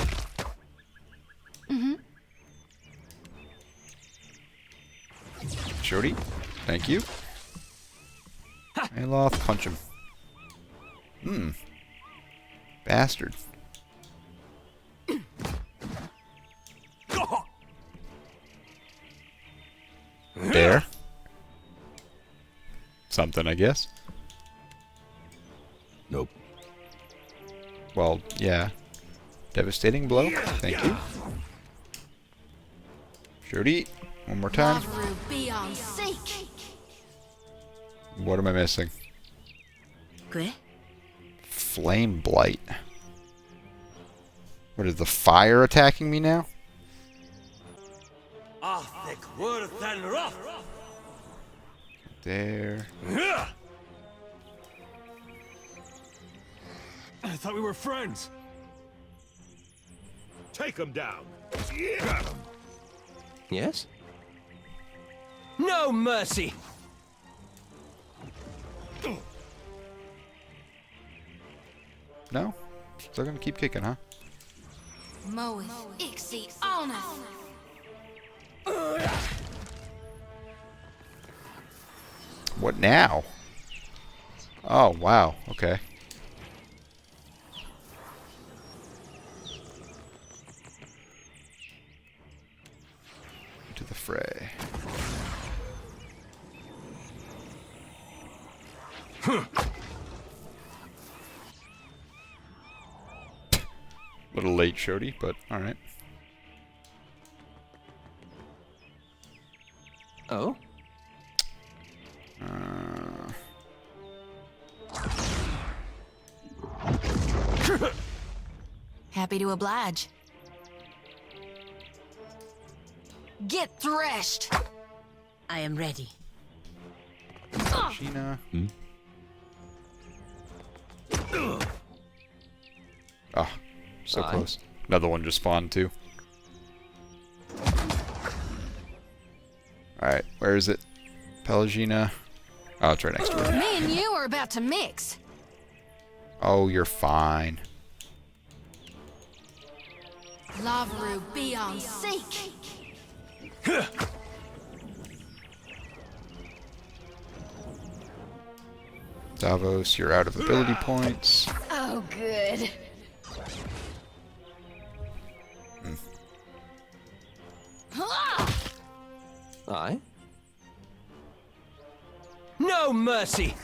Shorty, thank you. Aloth, punch him. Bastard. Dare. Something, I guess. Nope. Well, yeah. Devastating blow. Thank you. Shorty, one more time. What am I missing? Flame Blight. What is the fire attacking me now? There. I thought we were friends. Take him down. Got him. Yes? No mercy! No? Still gonna keep kicking, huh? Moeth, Ixie, Oneth. What now? Oh, wow. Okay. To the fray. Little late, Shody, but alright. Oh? Happy to oblige. Get threshed! I am ready. Sheena. Ah, so close. Another one just spawned too. Alright, where is it? Pelagina. Oh, it's right next to her. Me and you are about to mix. Oh, you're fine. Lavru, be on seek. Davos, you're out of ability points. Oh, good. Aye. No mercy!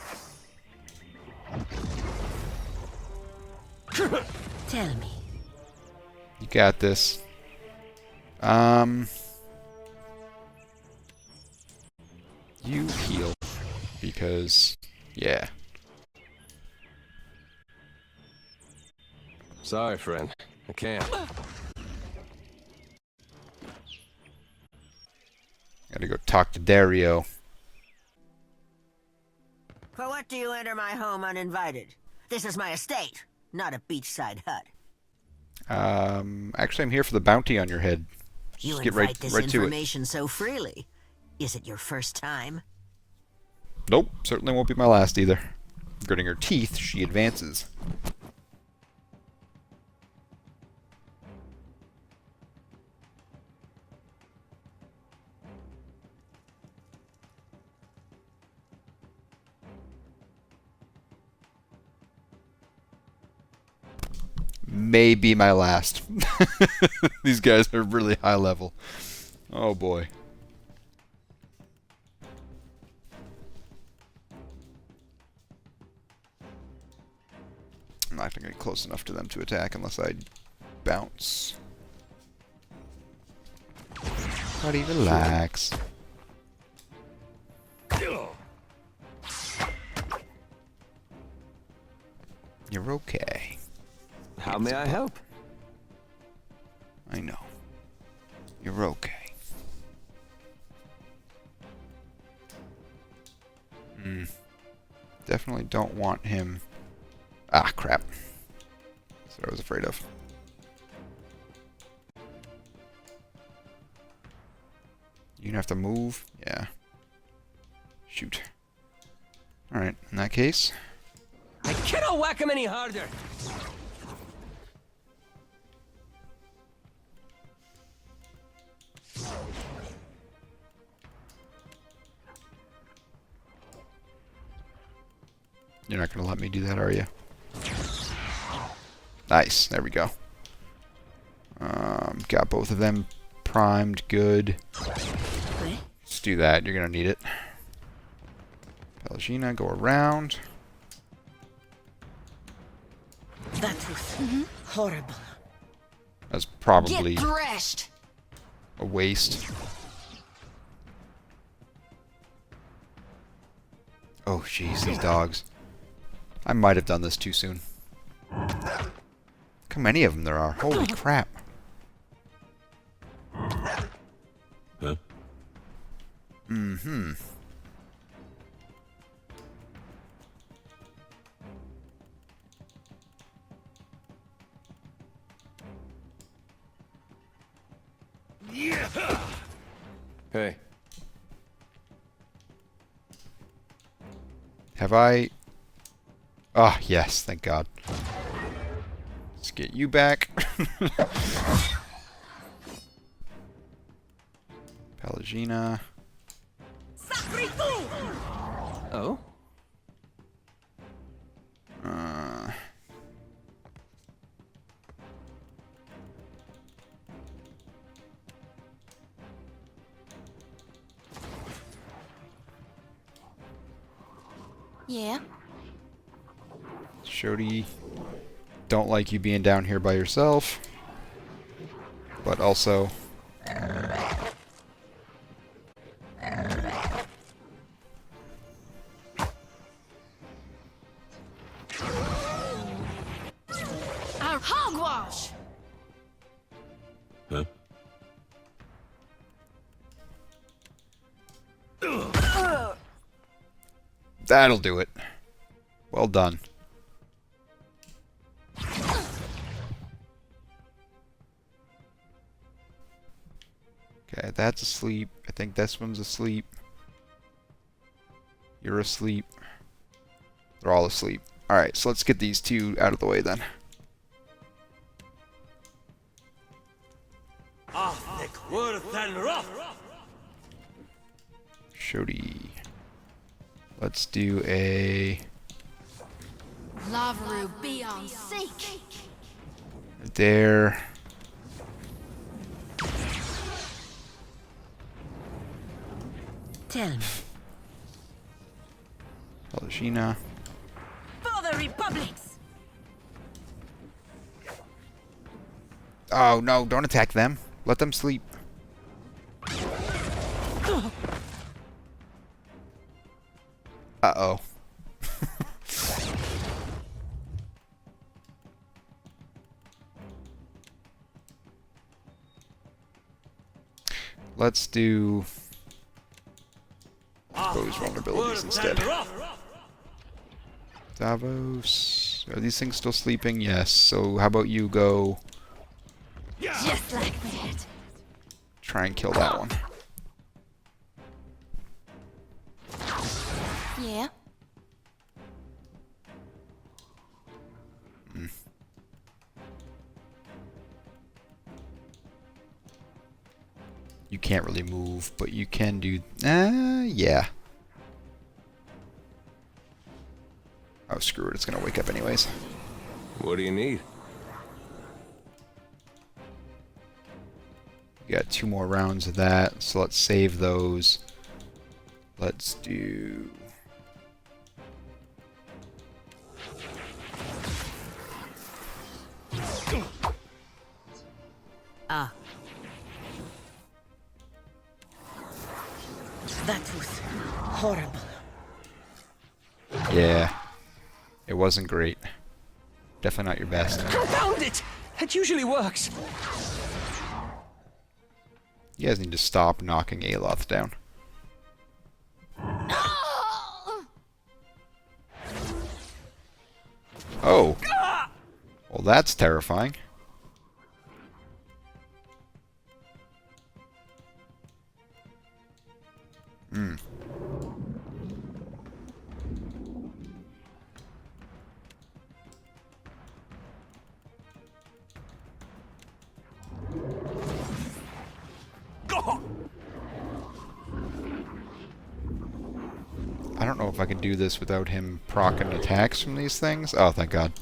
Tell me. You got this. You heal. Because, yeah. Sorry, friend. I can't. Gotta go talk to Dario. For what do you enter my home uninvited? This is my estate, not a beachside hut. Actually, I'm here for the bounty on your head. You Just get invite right this to it. information so freely. Is it your first time? Nope, certainly won't be my last either. Gritting her teeth, she advances. may be my last. These guys are really high level. Oh boy. I'm not going to get close enough to them to attack unless I bounce. Buddy, relax. You're okay. How may I help? I know. You're okay. Definitely don't want him. Ah, crap. That's what I was afraid of. You gonna have to move? Yeah. Shoot. Alright, in that case. I cannot whack him any harder. You're not going to let me do that, are you? Nice. There we go. Got both of them primed. Good. Let's do that. You're going to need it. Pelagina, go around. That was horrible. That's probably Get threshed. A waste. Oh, jeez, these dogs. I might have done this too soon. Look how many of them there are. Holy crap. Huh? Mm-hmm. Hey. Have I... Ah, yes, thank God. Let's get you back. Pelagina. Oh? Yeah. Shodi, don't like you being down here by yourself, but also Our hogwash. Huh? that'll do it. Well done. Okay, that's asleep. I think this one's asleep. You're asleep. They're all asleep. Alright, so let's get these two out of the way then. Shodi. Let's do a... Lavaru be on seek. There. Tell me. Pelagina. For the Republics! Oh no, don't attack them. Let them sleep. Uh-oh. Let's do those vulnerabilities instead. Davos. Are these things still sleeping? Yes. So how about you go Just like that. try and kill that one. Yeah. You can't really move, but you can do... yeah. Oh, screw it. It's going to wake up anyways. What do you need? We got 2 more rounds of that, so let's save those. Let's do... Ah. That was horrible. Yeah. It wasn't great. Definitely not your best. Confound it! That usually works. You guys need to stop knocking Aloth down. Oh. Well, that's terrifying. Hmm. I don't know if I can do this without him proccing attacks from these things. Oh, thank God.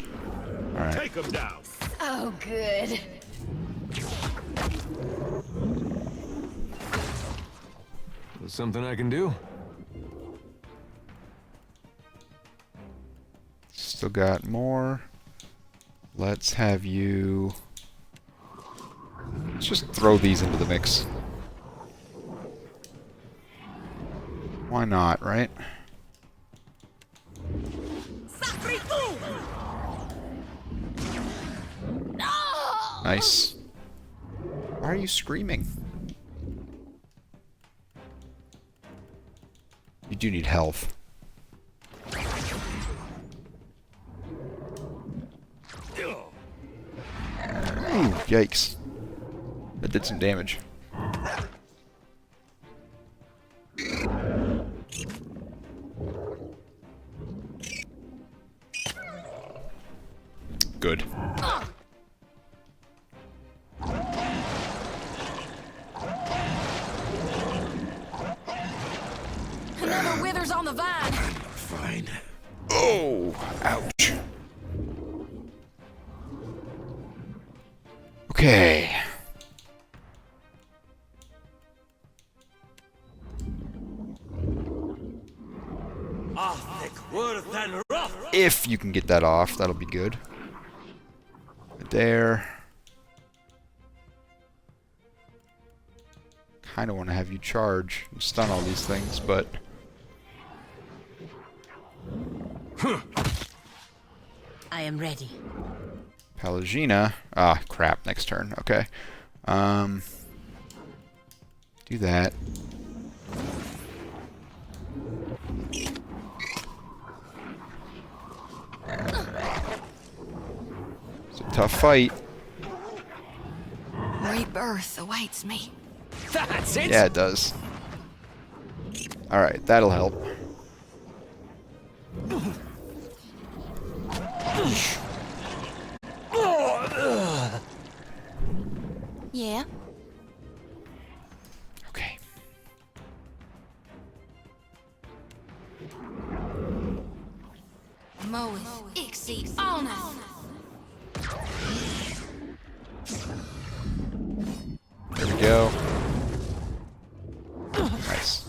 Alright. Take him down. Oh, good. There's something I can do. Still got more. Let's have you... Let's just throw these into the mix. Why not, right? Nice. Why are you screaming? You do need health. Ooh, yikes. That did some damage. Good. Another withers on the vine. Fine. Oh, ouch. Okay. If you can get that off, that'll be good. Right there. Kind of want to have you charge and stun all these things, but... I am ready. Pelagina. Ah, crap. Next turn. Okay. Do that. It's a tough fight. Rebirth awaits me. That's it. Yeah, it does. Alright, that'll help. Yeah. Okay. Moeth Ixie Honest. There we go. Nice.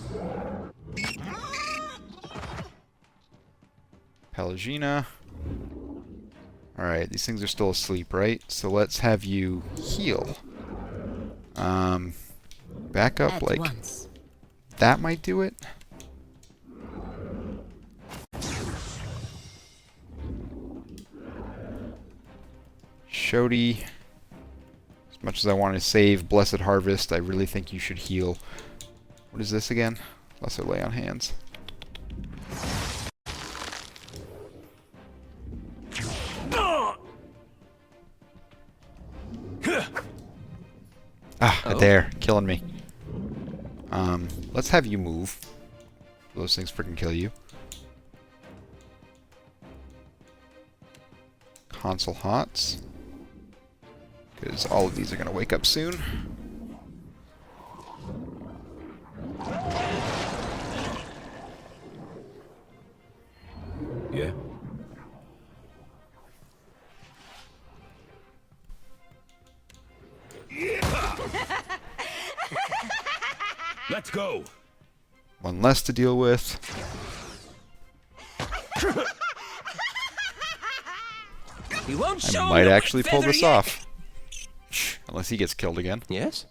Pelagina. Alright, these things are still asleep, right? So let's have you heal. Back up, like... That might do it? Shodi. As much as I want to save Blessed Harvest, I really think you should heal. What is this again? Lesser Lay on Hands. Ah, right there. Killing me. Let's have you move. Those things freaking kill you. Console Hots. Because all of these are going to wake up soon. Yeah. Let's go. One less to deal with. He won't show I might no actually pull feather this yet. off. Unless he gets killed again. Yes?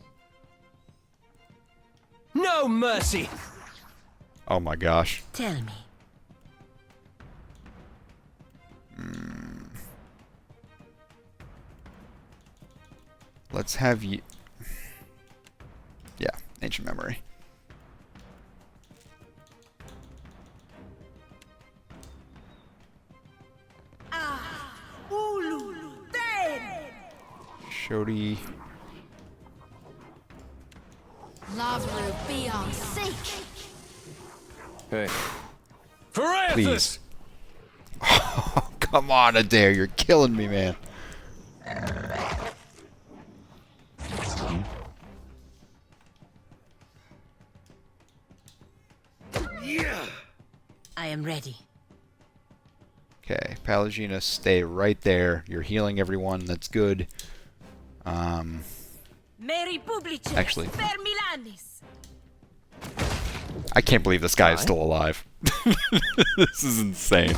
No mercy. Oh my gosh. Tell me. Let's have you... Yeah, ancient memory. Shodi. Lavru, be on seek. Hey. Please. Oh, come on, Adair. You're killing me, man. I am ready. Okay, Palagina, stay right there. You're healing everyone. That's good. Actually, I can't believe this guy is still alive. This is insane.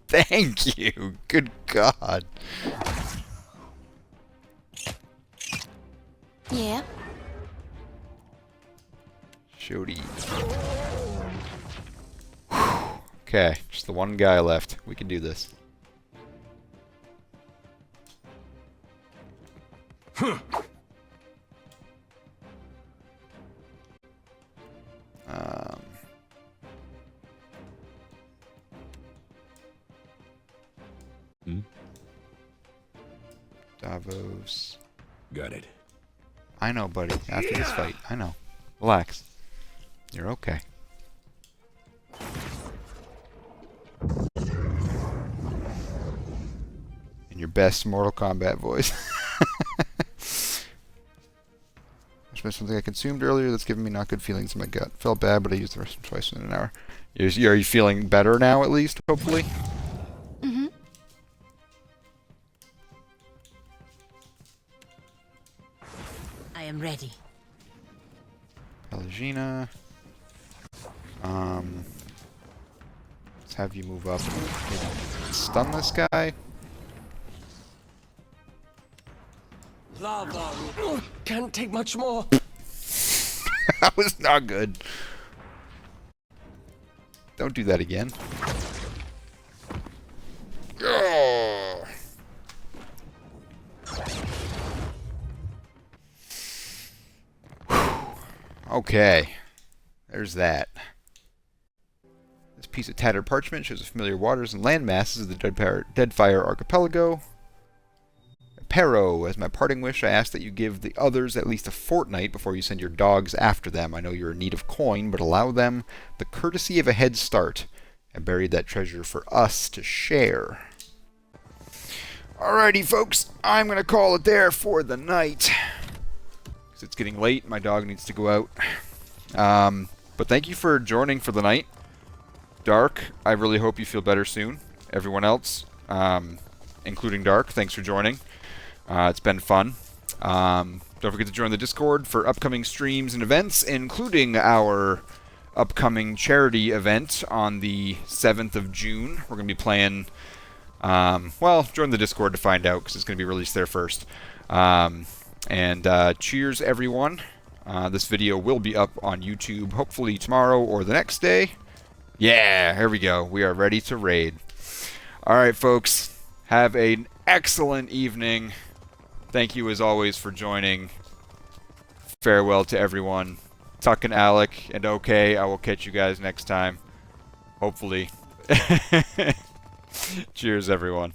Thank you. Good God. Yeah. Shodi. Okay, just the one guy left. We can do this. Davos. Got it. I know, buddy. After this fight, I know. Relax. You're okay. In your best Mortal Kombat voice. There's something I consumed earlier that's giving me not good feelings in my gut. Felt bad, but I used the rest twice in an hour. Are you feeling better now, at least, hopefully? Mm-hmm. I am ready. Pelagina. Let's have you move up and stun this guy. Lava. Can't take much more. That was not good. Don't do that again. Oh. Okay. There's that. This piece of tattered parchment shows the familiar waters and land masses of the Deadfire archipelago. Pero, as my parting wish, I ask that you give the others at least a fortnight before you send your dogs after them. I know you're in need of coin, but allow them the courtesy of a head start. I buried that treasure for us to share. Alrighty, folks. I'm going to call it there for the night. Because it's getting late. My dog needs to go out. But thank you for joining for the night. Dark, I really hope you feel better soon. Everyone else, including Dark, thanks for joining. It's been fun. Don't forget to join the Discord for upcoming streams and events, including our upcoming charity event on the 7th of June. We're going to be playing... well, join the Discord to find out, because it's going to be released there first. Cheers, everyone. This video will be up on YouTube, hopefully tomorrow or the next day. Yeah, here we go. We are ready to raid. Alright, folks. Have an excellent evening. Thank you, as always, for joining. Farewell to everyone. Tuck and Alec, and okay, I will catch you guys next time. Hopefully. Cheers, everyone.